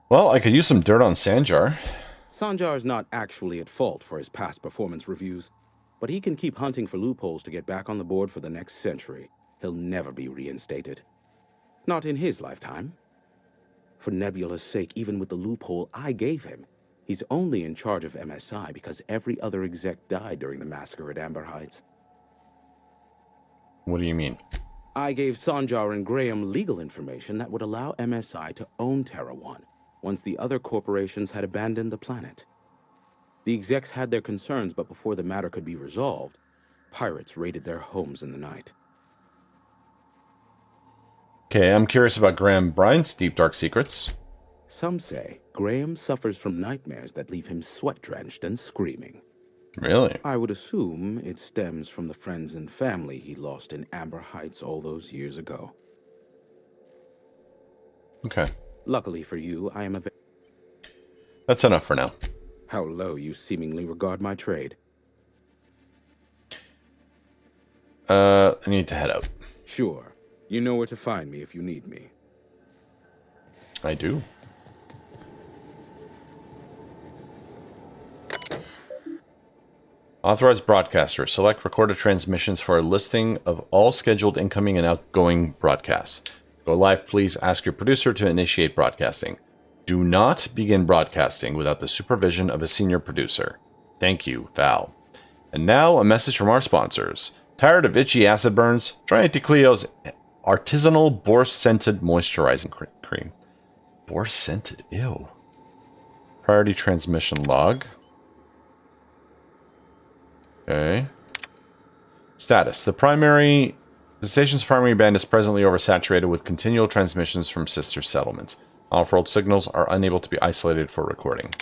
Well, I could use some dirt on Sanjar. Sanjar is not actually at fault for his past performance reviews, but he can keep hunting for loopholes to get back on the board for the next century. He'll never be reinstated. Not in his lifetime. For Nebula's sake, even with the loophole I gave him, he's only in charge of MSI because every other exec died during the massacre at Amber Heights. What do you mean? I gave Sanjar and Graham legal information that would allow MSI to own Terra 1, once the other corporations had abandoned the planet. The execs had their concerns, but before the matter could be resolved, pirates raided their homes in the night. Okay, I'm curious about Graham Bryant's deep dark secrets. Some say Graham suffers from nightmares that leave him sweat-drenched and screaming. Really? I would assume it stems from the friends and family he lost in Amber Heights all those years ago. Okay. Luckily for you, I am a... That's enough for now. How low you seemingly regard my trade. I need to head out. Sure. You know where to find me if you need me. I do. Authorized broadcaster. Select recorded transmissions for a listing of all scheduled incoming and outgoing broadcasts. Go live, please. Ask your producer to initiate broadcasting. Do not begin broadcasting without the supervision of a senior producer. Thank you, Val. And now, a message from our sponsors. Tired of itchy acid burns? Try Anticleo's artisanal boar-scented moisturizing cream. Boar-scented? Ew. Priority transmission log. Okay. Status. The station's primary band is presently oversaturated with continual transmissions from sister settlements. Off-world signals are unable to be isolated for recording.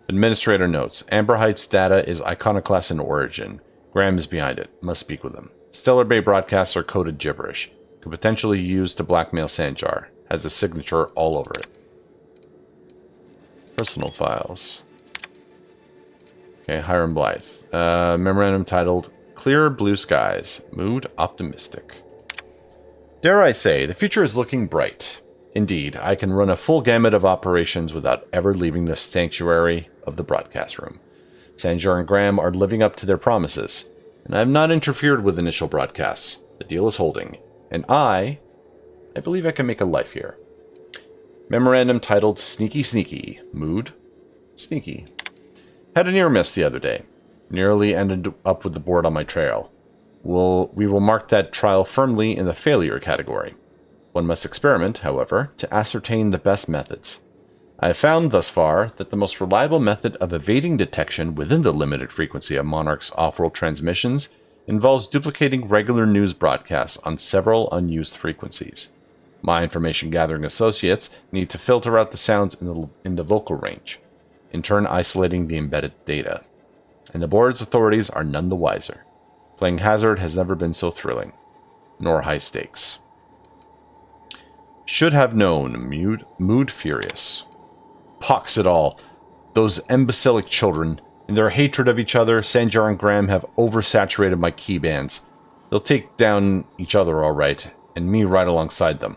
Administrator notes. Amber Heights data is iconoclast in origin. Graham is behind it. Must speak with him. Stellar Bay broadcasts are coded gibberish. Could potentially be used to blackmail Sanjar. Has his signature all over it. Personal files. Okay, Hiram Blythe. Memorandum titled, Clear Blue Skies. Mood optimistic. Dare I say, the future is looking bright. Indeed, I can run a full gamut of operations without ever leaving the sanctuary of the broadcast room. Sanjar and Graham are living up to their promises, and I have not interfered with initial broadcasts. The deal is holding, and I believe I can make a life here. Memorandum titled Sneaky Sneaky. Mood? Sneaky. Had a near miss the other day. Nearly ended up with the board on my trail. We will mark that trial firmly in the failure category. One must experiment, however, to ascertain the best methods. I have found thus far that the most reliable method of evading detection within the limited frequency of Monarch's off-world transmissions involves duplicating regular news broadcasts on several unused frequencies. My information-gathering associates need to filter out the sounds in the vocal range, in turn isolating the embedded data. And the board's authorities are none the wiser. Playing hazard has never been so thrilling, nor high stakes. Should have known, mood furious. Pox it all. Those imbecilic children, in their hatred of each other, Sanjar and Graham have oversaturated my key bands. They'll take down each other all right, and me right alongside them.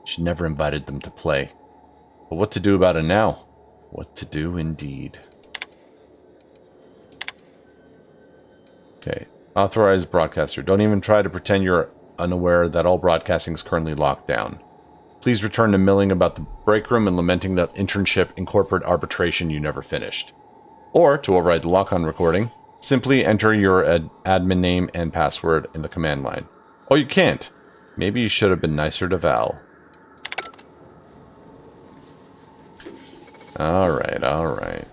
Should never invited them to play. But what to do about it now? What to do indeed. Okay. Authorized broadcaster. Don't even try to pretend you're unaware that all broadcasting is currently locked down. Please return to milling about the break room and lamenting that internship in corporate arbitration you never finished. Or, to override the lock-on recording, simply enter your admin name and password in the command line. Oh, you can't. Maybe you should have been nicer to Val. Alright, alright.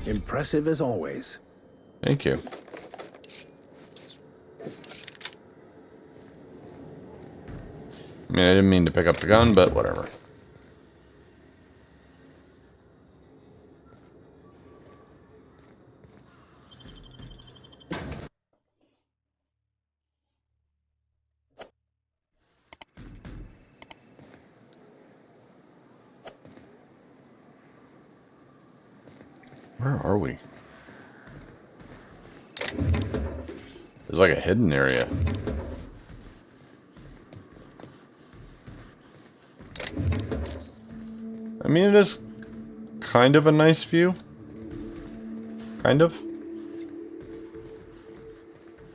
Impressive as always. Thank you. I mean, I didn't mean to pick up the gun, but whatever. Where are we? There's like a hidden area. I mean, it is kind of a nice view. Kind of.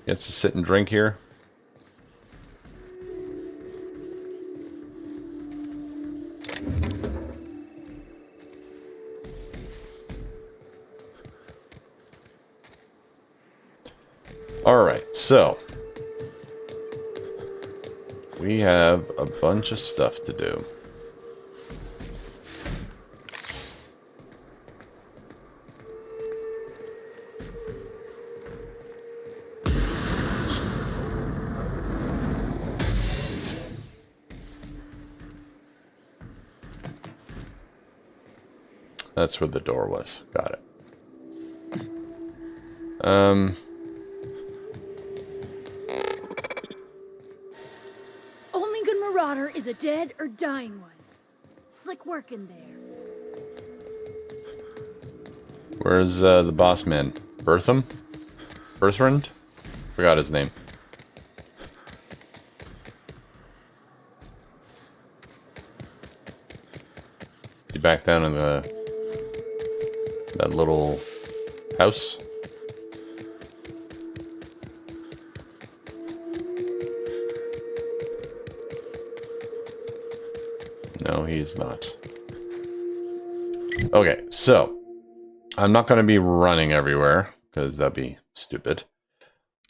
Gets to sit and drink here. Alright, so we have a bunch of stuff to do. That's where the door was. Got it. Only good marauder is a dead or dying one. Slick work in there. Where's the boss man? Bertham? Berthrand? Forgot his name. Is he back down in that little house? No, he's not. Okay, so I'm not going to be running everywhere because that'd be stupid.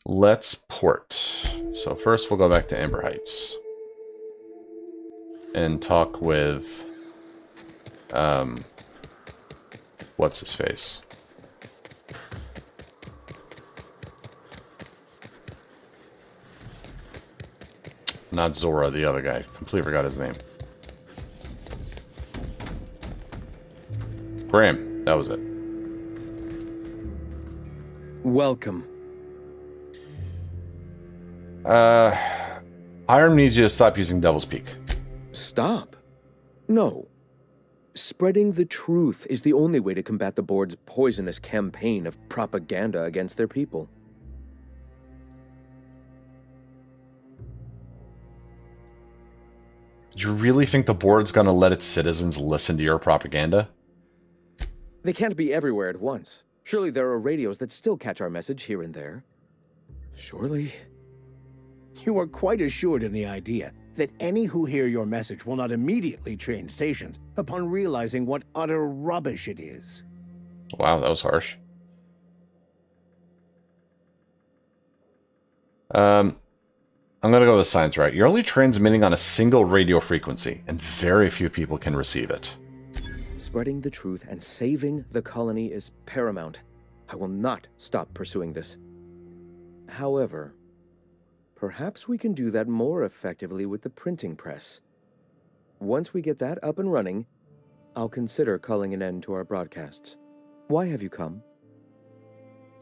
Let's port. So first we'll go back to Amber Heights and talk with what's his face? Not Zora, the other guy. Completely forgot his name. Graham, that was it. Welcome. Hiram needs you to stop using Devil's Peak. Stop? No. Spreading the truth is the only way to combat the board's poisonous campaign of propaganda against their people. Do you really think the board's gonna let its citizens listen to your propaganda? They can't be everywhere at once. Surely there are radios that still catch our message here and there. Surely. You are quite assured in the idea that any who hear your message will not immediately change stations upon realizing what utter rubbish it is. Wow, that was harsh. I'm gonna go with the science right. You're only transmitting on a single radio frequency, and very few people can receive it. Spreading the truth and saving the colony is paramount. I will not stop pursuing this. However, perhaps we can do that more effectively with the printing press. Once we get that up and running, I'll consider calling an end to our broadcasts. Why have you come?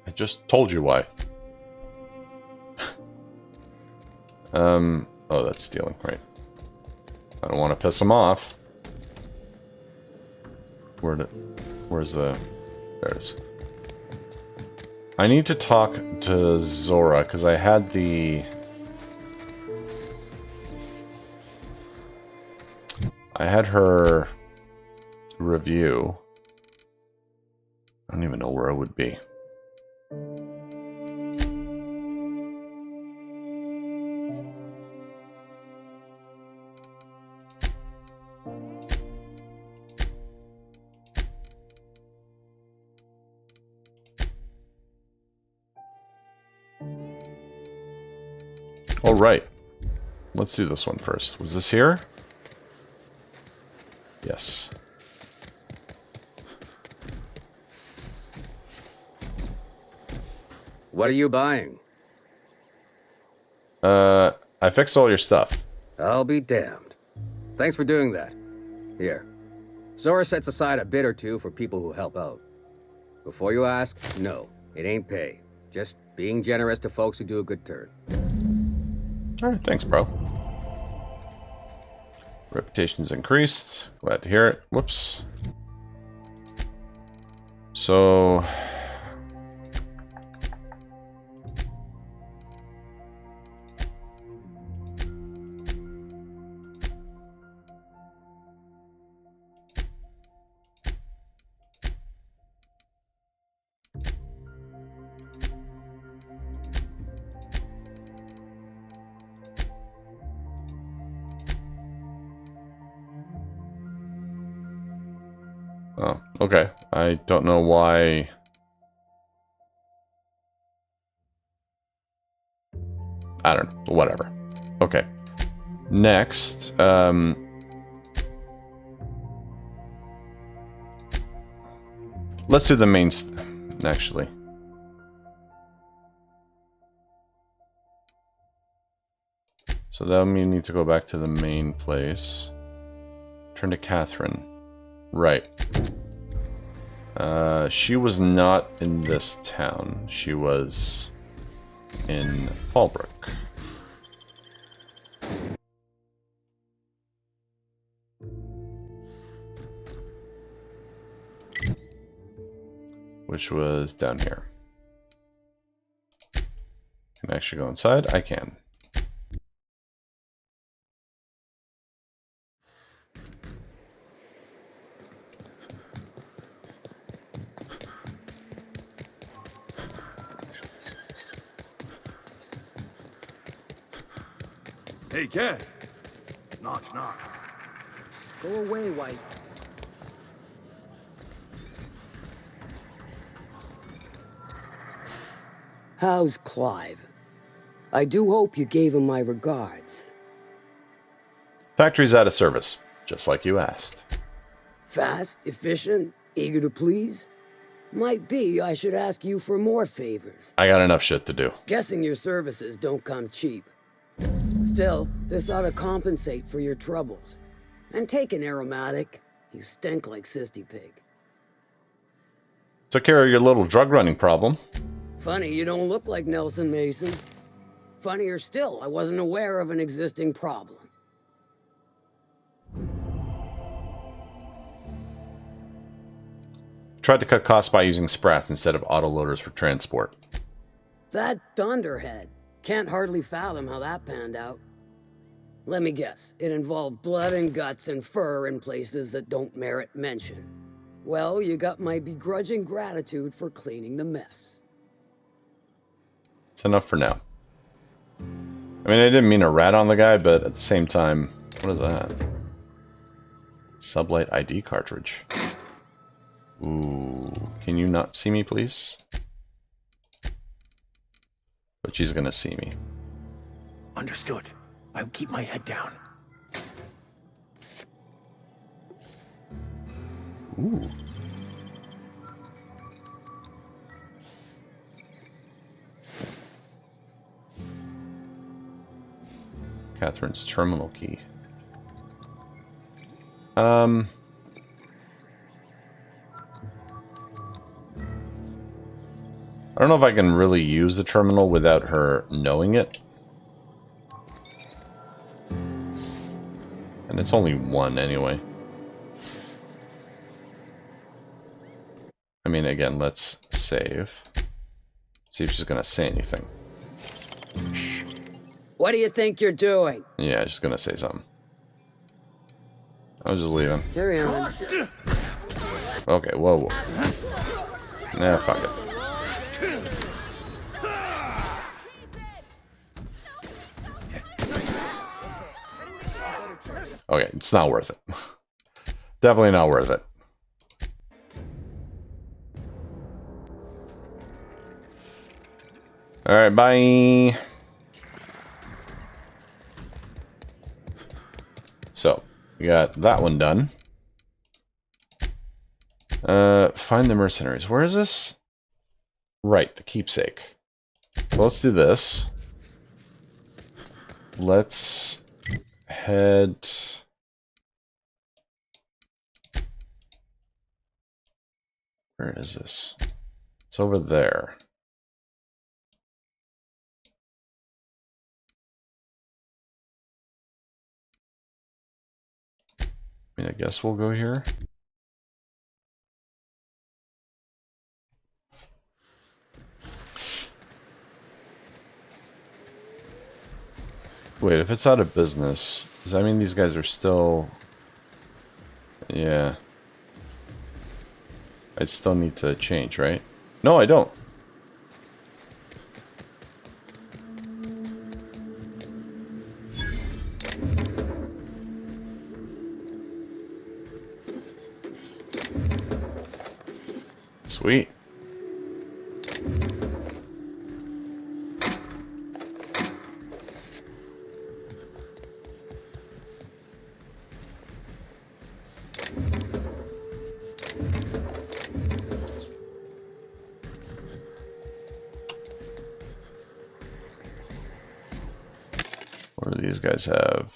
I just told you why. Oh, that's stealing, right. I don't want to piss him off. Where's the... There it is. I need to talk to Zora, because I had the... I had her review. I don't even know where it would be. All right. Let's do this one first. Was this here? Yes. What are you buying? I fixed all your stuff. I'll be damned. Thanks for doing that. Here. Zora sets aside a bit or two for people who help out. Before you ask, no, it ain't pay. Just being generous to folks who do a good turn. Alright, thanks, bro. Reputation's increased. Glad to hear it. Whoops. So... Oh, okay. I don't know why... I don't know. Whatever. Okay. Next, let's do the main, actually. So then we need to go back to the main place. Turn to Catherine. Right. She was not in this town. She was in Fallbrook. Which was down here. Can I actually go inside? I can. Hey, Cass. Knock, knock. Go away, wife. How's Clive? I do hope you gave him my regards. Factory's out of service, just like you asked. Fast, efficient, eager to please? Might be I should ask you for more favors. I got enough shit to do. Guessing your services don't come cheap. Still, this ought to compensate for your troubles. And take an aromatic. You stink like Sisty Pig. Took care of your little drug running problem. Funny you don't look like Nelson Mason. Funnier still, I wasn't aware of an existing problem. Tried to cut costs by using sprats instead of autoloaders for transport. That Thunderhead. Can't hardly fathom how that panned out. Let me guess, it involved blood and guts and fur in places that don't merit mention. Well, you got my begrudging gratitude for cleaning the mess. It's enough for now. I mean, I didn't mean to rat on the guy, but at the same time, what is that? Sublight ID cartridge. Ooh, can you not see me, please? But she's gonna see me. Understood. I'll keep my head down. Ooh. Catherine's terminal key. I don't know if I can really use the terminal without her knowing it. And it's only one anyway. I mean, again, let's save. See if she's gonna say anything. Shh. What do you think you're doing? Yeah, she's gonna say something. I was just leaving. Carry on. Okay, whoa, whoa. Nah, fuck it. Okay, it's not worth it. Definitely not worth it. Alright, bye. So, we got that one done. Find the mercenaries. Where is this? Right, the keepsake. So let's do this. Let's head... Where is this? It's over there. I mean, I guess we'll go here. Wait, if it's out of business, does that mean these guys are still... Yeah. I still need to change, right? No, I don't. Sweet. What do these guys have?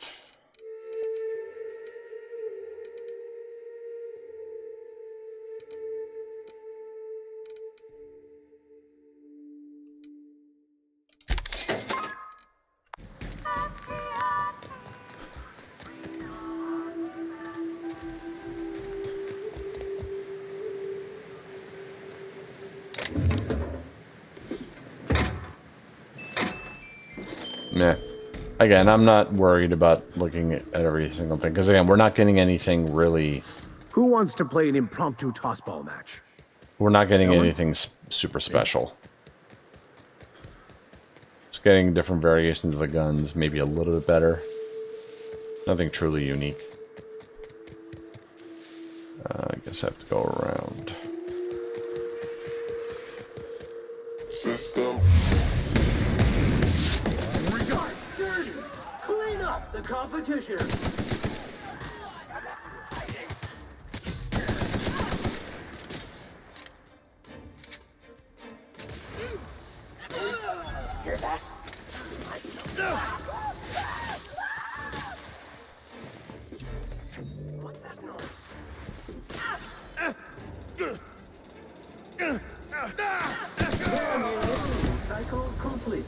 Meh. Again, I'm not worried about looking at every single thing, because again, we're not getting anything really... Who wants to play an impromptu tossball match? We're not getting No one? anything super special. Just getting different variations of the guns, maybe a little bit better. Nothing truly unique. I guess I have to go around. System. Dirty! Clean up the competition! Hear that? What's that noise? Cycle complete.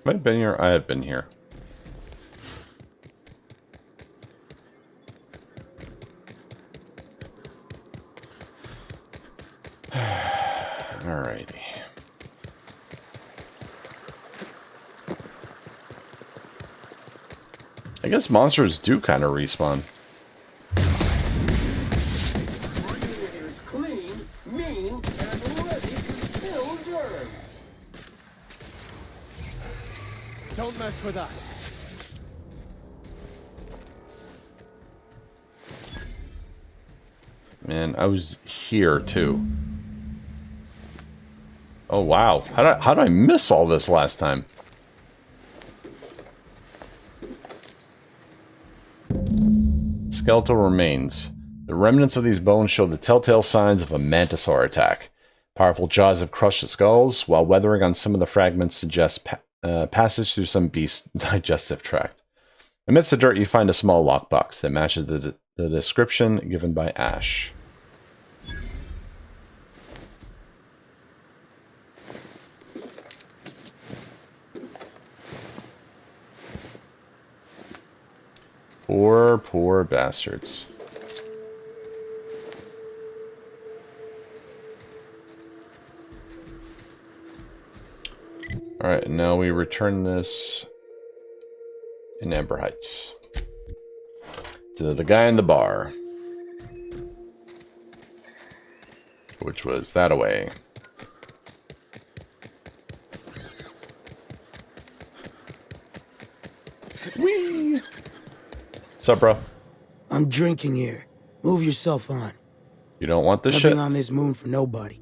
Have I been here? I have been here. Alrighty. I guess monsters do kind of respawn. Is clean, mean, and ready to kill germs. Don't mess with us. Man, I was here too. Oh wow, how did I miss all this last time? Skeletal remains. The remnants of these bones show the telltale signs of a mantisaur attack. Powerful jaws have crushed the skulls, while weathering on some of the fragments suggests passage through some beast's digestive tract. Amidst the dirt, you find a small lockbox that matches the description given by Ash. Poor, poor bastards. Alright, now we return this in Amber Heights to the guy in the bar, which was that away. Whee! What's up, bro? I'm drinking here. Move yourself on. You don't want this Nothing shit? on this moon for nobody.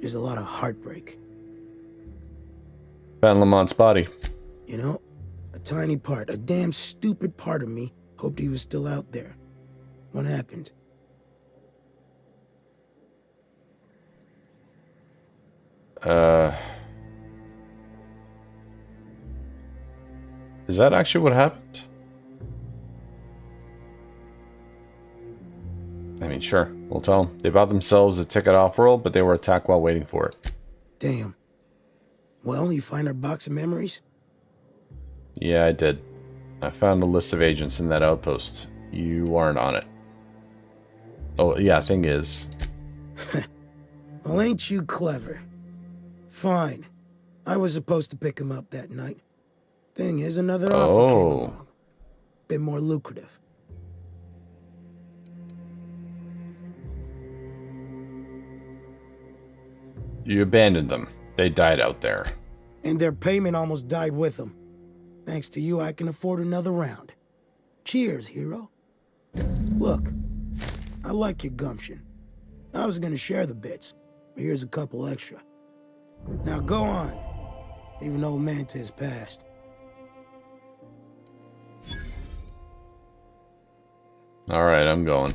There's a lot of heartbreak. Found Lamont's body. You know, a tiny part, a damn stupid part of me hoped he was still out there. What happened? Is that actually what happened? I mean, sure, we'll tell them. They bought themselves a ticket off-world, but they were attacked while waiting for it. Damn. Well, you find our box of memories? Yeah, I did. I found a list of agents in that outpost. You aren't on it. Oh, yeah, thing is... Well, ain't you clever? Fine. I was supposed to pick him up that night. Thing is, another offer came along. Bit more lucrative. You abandoned them. They died out there. And their payment almost died with them. Thanks to you, I can afford another round. Cheers, hero. Look, I like your gumption. I was gonna share the bits, but here's a couple extra. Now go on. Even old man to his past. Alright, I'm going.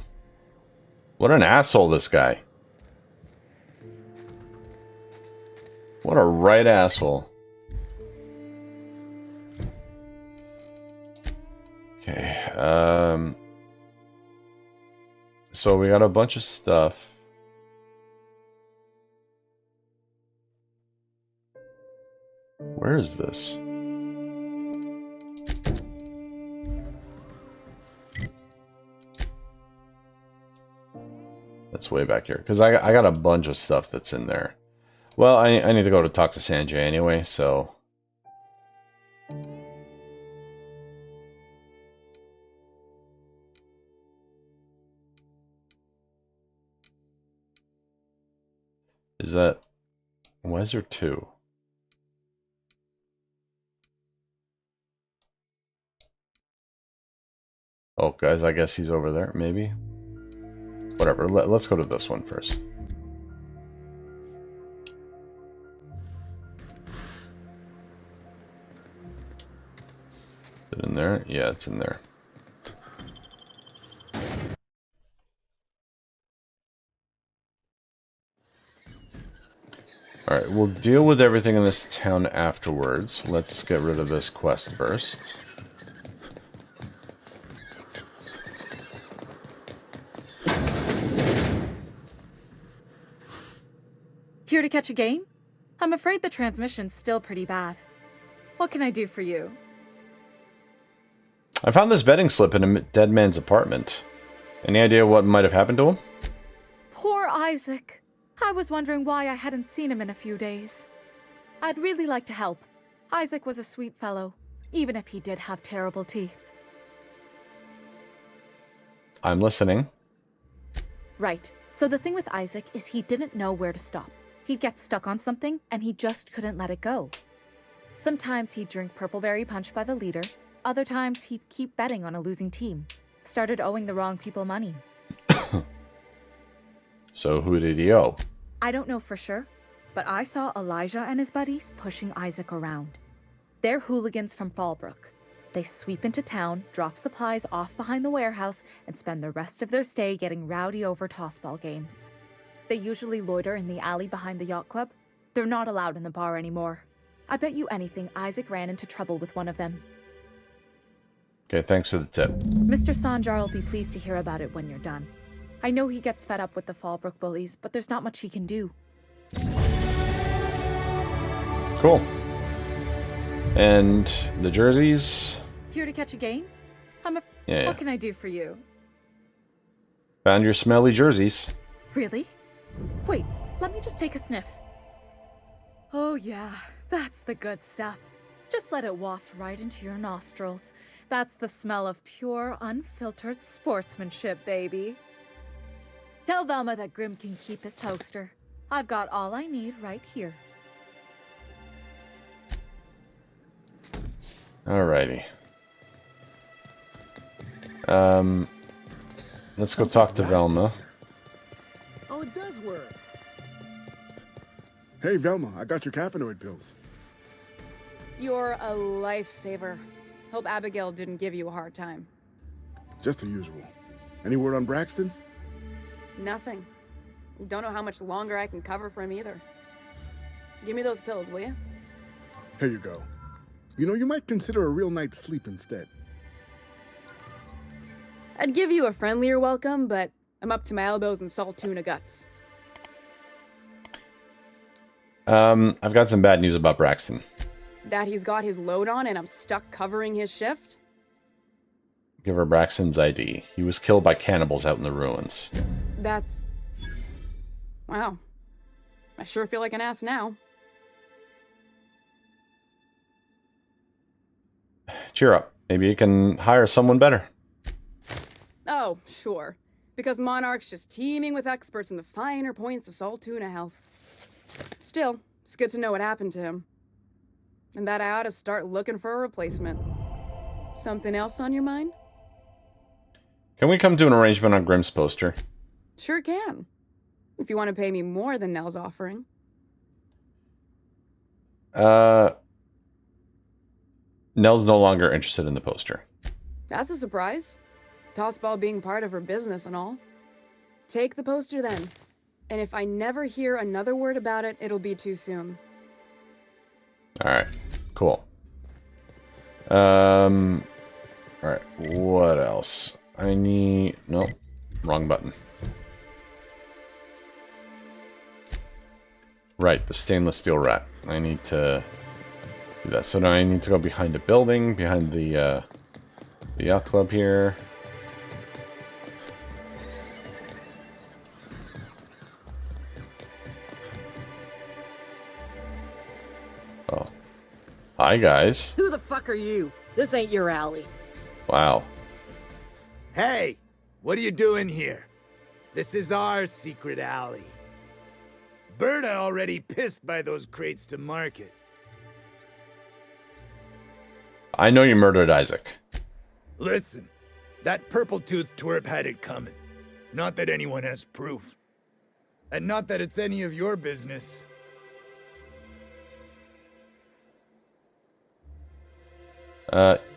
What an asshole, this guy. What a right asshole. Okay, so we got a bunch of stuff. Where is this? That's way back here. Because I got a bunch of stuff that's in there. Well, I need to go to talk to Sanjay anyway, so... Is that... Why is there two? Oh, guys, I guess he's over there, maybe? Whatever, let's go to this one first. Is it in there? Yeah, it's in there. Alright, we'll deal with everything in this town afterwards. Let's get rid of this quest first. Here to catch a game? I'm afraid the transmission's still pretty bad. What can I do for you? I found this betting slip in a dead man's apartment. Any idea what might have happened to him? Poor Isaac. I was wondering why I hadn't seen him in a few days. I'd really like to help. Isaac was a sweet fellow, even if he did have terrible teeth. I'm listening. Right. So the thing with Isaac is he didn't know where to stop. He'd get stuck on something, and he just couldn't let it go. Sometimes he'd drink Purpleberry Punch by the liter. Other times he'd keep betting on a losing team. Started owing the wrong people money. So who did he owe? I don't know for sure, but I saw Elijah and his buddies pushing Isaac around. They're hooligans from Fallbrook. They sweep into town, drop supplies off behind the warehouse, and spend the rest of their stay getting rowdy over tossball games. They usually loiter in the alley behind the yacht club. They're not allowed in the bar anymore. I bet you anything Isaac ran into trouble with one of them. Okay, thanks for the tip. Mr. Sanjar will be pleased to hear about it when you're done. I know he gets fed up with the Fallbrook bullies, but there's not much he can do. Cool. And the jerseys? Here to catch a game? Yeah. What can I do for you? Found your smelly jerseys. Really? Wait, let me just take a sniff. Oh yeah, that's the good stuff. Just let it waft right into your nostrils. That's the smell of pure, unfiltered sportsmanship, baby. Tell Velma that Grim can keep his poster. I've got all I need right here. Alrighty. Let's go talk to Velma. Oh, it does work. Hey, Velma, I got your caffeinoid pills. You're a lifesaver. Hope Abigail didn't give you a hard time. Just the usual. Any word on Braxton? Nothing. Don't know how much longer I can cover for him either. Give me those pills, will you? Here you go. You know, you might consider a real night's sleep instead. I'd give you a friendlier welcome, but I'm up to my elbows in salt tuna guts. I've got some bad news about Braxton. That he's got his load on and I'm stuck covering his shift? Give her Braxton's ID. He was killed by cannibals out in the ruins. That's... Wow. I sure feel like an ass now. Cheer up. Maybe you can hire someone better. Oh, sure. Because Monarch's just teeming with experts in the finer points of salt tuna health. Still, it's good to know what happened to him. And that I ought to start looking for a replacement. Something else on your mind? Can we come to an arrangement on Grimm's poster? Sure can. If you want to pay me more than Nell's offering. Nell's no longer interested in the poster. That's a surprise. Tossball being part of her business and all. Take the poster then. And if I never hear another word about it, it'll be too soon. Alright, cool. Alright, what else? I need... Nope, wrong button. Right, the stainless steel rat. I need to do that. So now I need to go behind a building, behind the yacht club here. Oh. Hi, guys. Who the fuck are you? This ain't your alley. Wow. Hey, what are you doing here? This is our secret alley. Berta already pissed by those crates to market. I know you murdered Isaac. Listen, that purple-toothed twerp had it coming. Not that anyone has proof. And not that it's any of your business.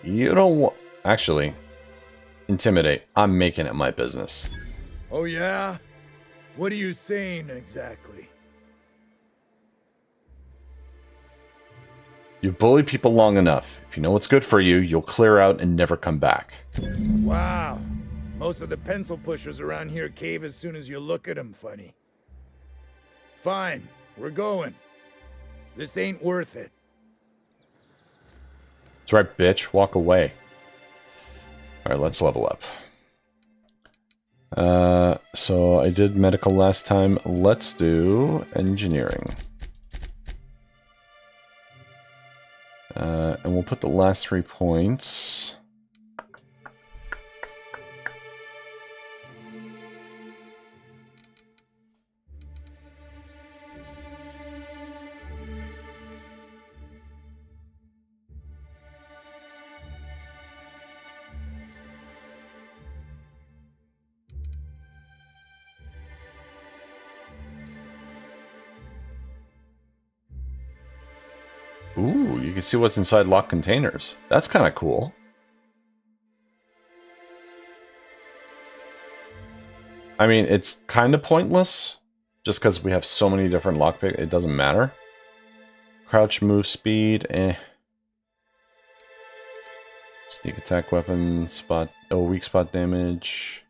You don't want... Actually, intimidate. I'm making it my business. Oh yeah? What are you saying exactly? You've bullied people long enough. If you know what's good for you, you'll clear out and never come back. Wow. Most of the pencil pushers around here cave as soon as you look at them funny. Fine, we're going. This ain't worth it. That's right, bitch. Walk away. Alright, let's level up. So I did medical last time. Let's do engineering. And we'll put the last 3 points. Ooh, you can see what's inside locked containers. That's kind of cool. I mean, it's kind of pointless. Just because we have so many different lockpicks, it doesn't matter. Crouch, move, speed, eh. Sneak attack weapon, spot, oh, weak spot damage.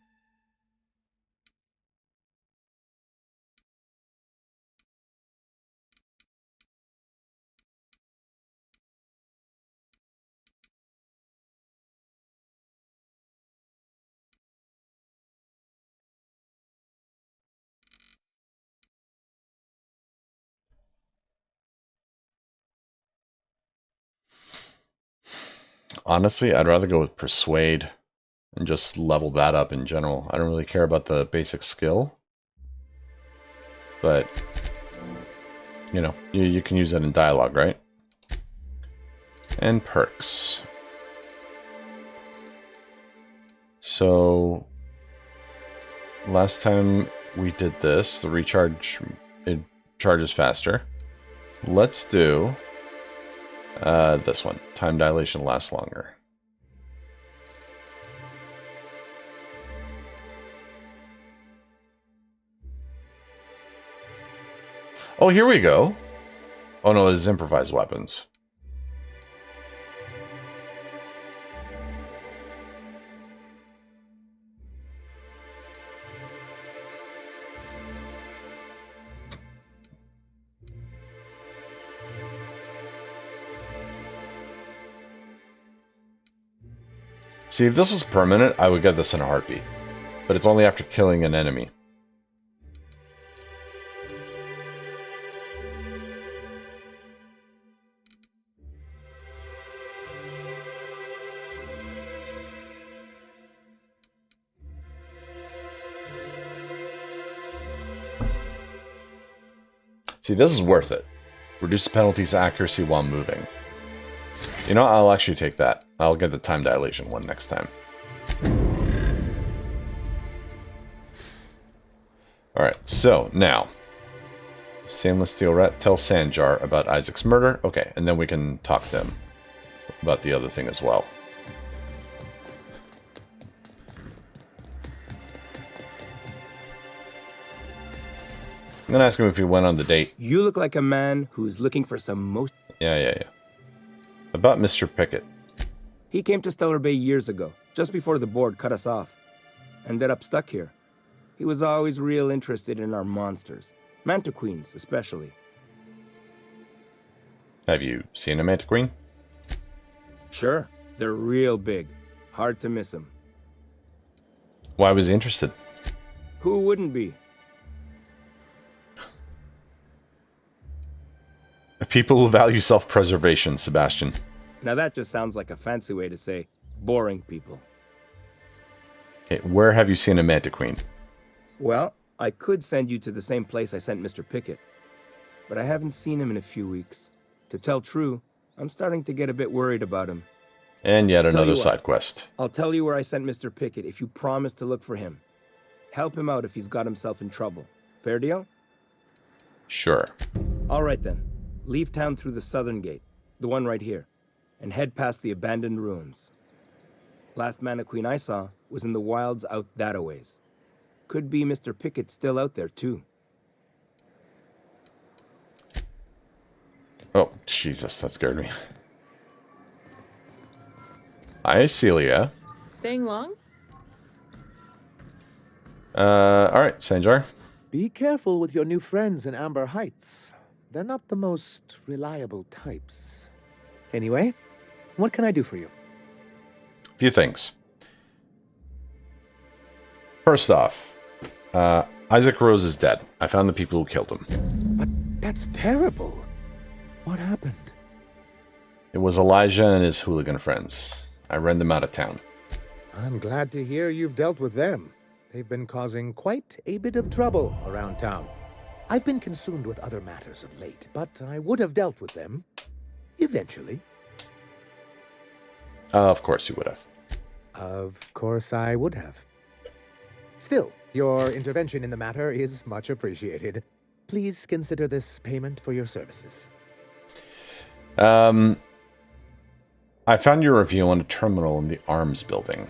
Honestly, I'd rather go with Persuade and just level that up in general. I don't really care about the basic skill. But, you know, you can use that in dialogue, right? And perks. So, last time we did this, the recharge, it charges faster. Let's do this one. Time dilation lasts longer. Oh, here we go. Oh no, it's improvised weapons. See, if this was permanent, I would get this in a heartbeat. But it's only after killing an enemy. See, this is worth it. Reduce penalties accuracy while moving. You know, I'll actually take that. I'll get the time dilation one next time. Alright, so now. Stainless steel rat, tell Sanjar about Isaac's murder. Okay, and then we can talk to him about the other thing as well. I'm gonna ask him if he went on the date. You look like a man who's looking for some most... Yeah. About Mr. Pickett. He came to Stellar Bay years ago, just before the board cut us off. Ended up stuck here. He was always real interested in our monsters. Mantiqueens, especially. Have you seen a Mantiqueen? Sure. They're real big. Hard to miss them. Why was he interested? Who wouldn't be? People who value self-preservation, Sebastian. Now that just sounds like a fancy way to say boring people. Okay, where have you seen a Mantiqueen? Well, I could send you to the same place I sent Mr. Pickett, but I haven't seen him in a few weeks. To tell true, I'm starting to get a bit worried about him. And yet Tell you another what, side quest. I'll tell you where I sent Mr. Pickett if you promise to look for him. Help him out if he's got himself in trouble. Fair deal? Sure. All right then. Leave town through the southern gate, the one right here, and head past the abandoned ruins. Last Mantiqueen I saw was in the wilds out that-a-ways. Could be Mr. Pickett still out there, too. Oh, Jesus, that scared me. Hi, Celia. Staying long? Alright, Sanjar. Be careful with your new friends in Amber Heights. They're not the most reliable types. Anyway, what can I do for you? A few things. First off, Isaac Rose is dead. I found the people who killed him. But that's terrible. What happened? It was Elijah and his hooligan friends. I ran them out of town. I'm glad to hear you've dealt with them. They've been causing quite a bit of trouble around town. I've been consumed with other matters of late, but I would have dealt with them eventually. Of course you would have. Of course I would have. Still, your intervention in the matter is much appreciated. Please consider this payment for your services. I found your review on a terminal in the arms building.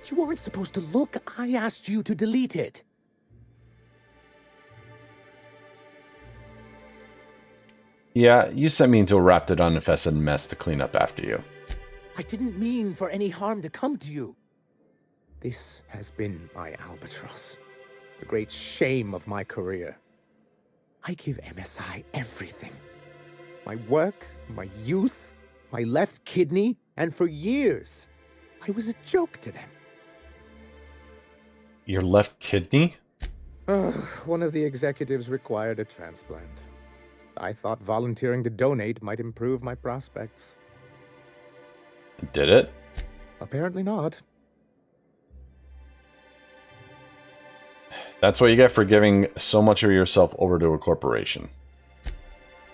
You weren't supposed to look. I asked you to delete it. Yeah, you sent me into a raptidon-infested mess to clean up after you. I didn't mean for any harm to come to you. This has been my albatross, the great shame of my career. I give MSI everything. My work, my youth, my left kidney, and for years, I was a joke to them. Your left kidney? One of the executives required a transplant. I thought volunteering to donate might improve my prospects. Did it? Apparently not. That's what you get for giving so much of yourself over to a corporation.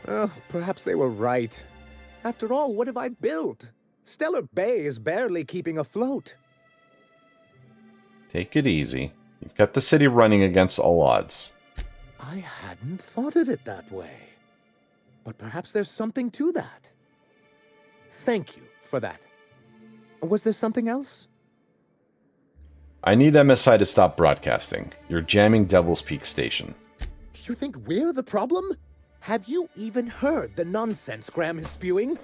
Well, perhaps they were right. After all, what have I built? Stellar Bay is barely keeping afloat. Take it easy. You've kept the city running against all odds. I hadn't thought of it that way. But perhaps there's something to that. Thank you for that. Was there something else? I need MSI to stop broadcasting. You're jamming Devil's Peak Station. You think we're the problem? Have you even heard the nonsense Graham is spewing?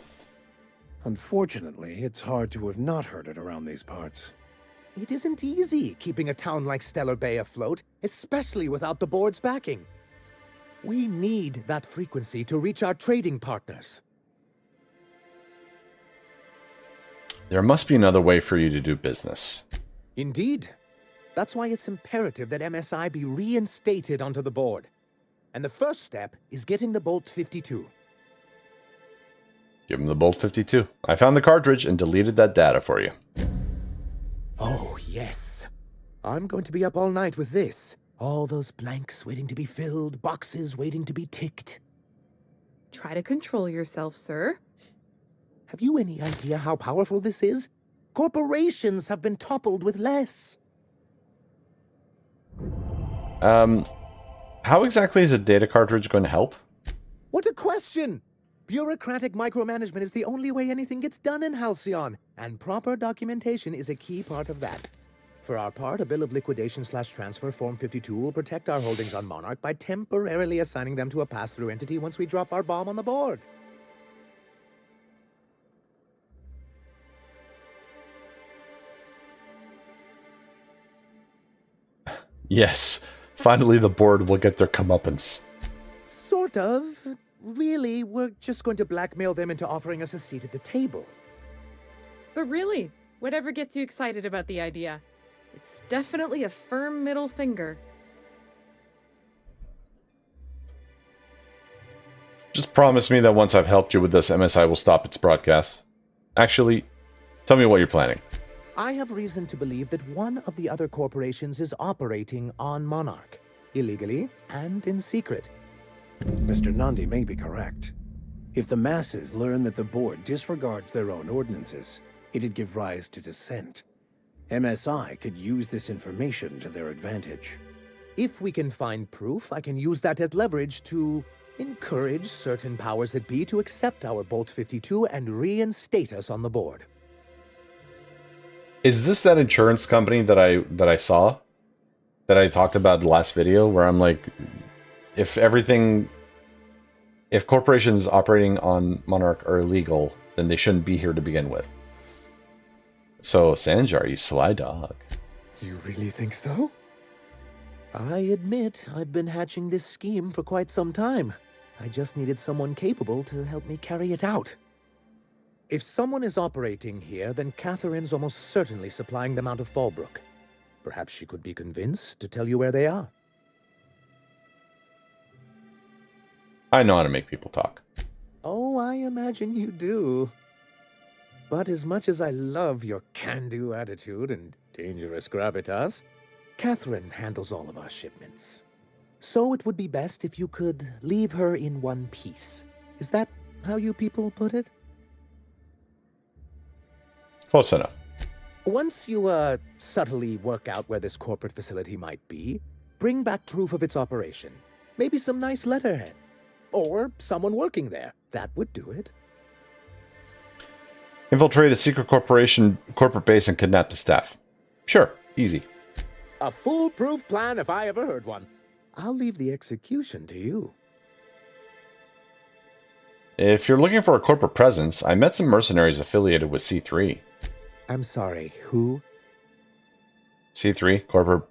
Unfortunately, it's hard to have not heard it around these parts. It isn't easy keeping a town like Stellar Bay afloat, especially without the board's backing. We need that frequency to reach our trading partners. There must be another way for you to do business. Indeed. That's why it's imperative that MSI be reinstated onto the board. And the first step is getting the Bolt 52. Give him the Bolt 52. I found the cartridge and deleted that data for you. Oh, yes. I'm going to be up all night with this. All those blanks waiting to be filled, boxes waiting to be ticked. Try to control yourself, sir. Have you any idea how powerful this is? Corporations have been toppled with less. How exactly is a data cartridge going to help? What a question! Bureaucratic micromanagement is the only way anything gets done in Halcyon, and proper documentation is a key part of that. For our part, a bill of liquidation/transfer Form 52 will protect our holdings on Monarch by temporarily assigning them to a pass-through entity once we drop our bomb on the board. Yes, finally the board will get their comeuppance. Sort of. Really, we're just going to blackmail them into offering us a seat at the table. But really, whatever gets you excited about the idea, it's definitely a firm middle finger. Just promise me that once I've helped you with this, MSI will stop its broadcasts. Actually, tell me what you're planning. I have reason to believe that one of the other corporations is operating on Monarch, illegally and in secret. Mr. Nandi may be correct. If the masses learn that the board disregards their own ordinances, it'd give rise to dissent. MSI could use this information to their advantage. If we can find proof, I can use that as leverage to encourage certain powers that be to accept our Bolt 52 and reinstate us on the board. Is this that insurance company that I saw? That I talked about in the last video, where I'm like, if corporations operating on Monarch are illegal, then they shouldn't be here to begin with. So, Sanjar, you sly dog. You really think so? I admit I've been hatching this scheme for quite some time. I just needed someone capable to help me carry it out. If someone is operating here, then Catherine's almost certainly supplying them out of Fallbrook. Perhaps she could be convinced to tell you where they are. I know how to make people talk. Oh, I imagine you do. But as much as I love your can-do attitude and dangerous gravitas, Catherine handles all of our shipments. So it would be best if you could leave her in one piece. Is that how you people put it? Close enough. Once you, subtly work out where this corporate facility might be, bring back proof of its operation. Maybe some nice letterhead. Or someone working there. That would do it. Infiltrate a secret corporate base and kidnap the staff. Sure, easy. A foolproof plan if I ever heard one. I'll leave the execution to you. If you're looking for a corporate presence, I met some mercenaries affiliated with C3. I'm sorry, who? C3, corporate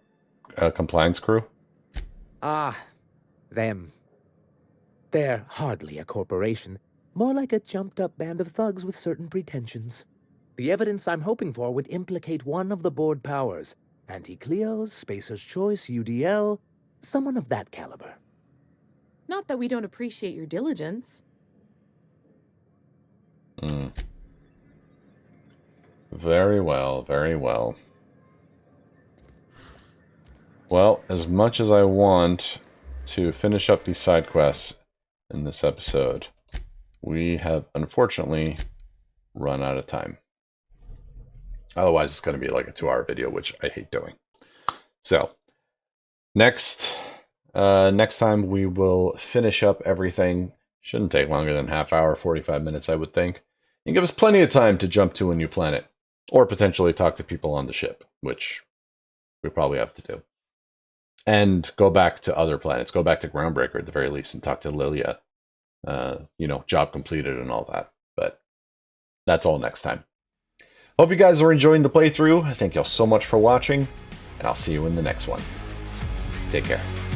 compliance crew. Ah, them. They're hardly a corporation. More like a jumped-up band of thugs with certain pretensions. The evidence I'm hoping for would implicate one of the board powers. Anti-Cleos, Spacer's Choice, UDL, someone of that caliber. Not that we don't appreciate your diligence. Very well, very well. Well, as much as I want to finish up these side quests in this episode, we have unfortunately run out of time. Otherwise, it's going to be like a 2-hour video, which I hate doing. So, next time we will finish up everything. Shouldn't take longer than half hour, 45 minutes, I would think. And give us plenty of time to jump to a new planet. Or potentially talk to people on the ship, which we probably have to do. And go back to other planets. Go back to Groundbreaker at the very least and talk to Lilia. Job completed and all that. But that's all next time. Hope you guys are enjoying the playthrough. Thank y'all so much for watching. And I'll see you in the next one. Take care.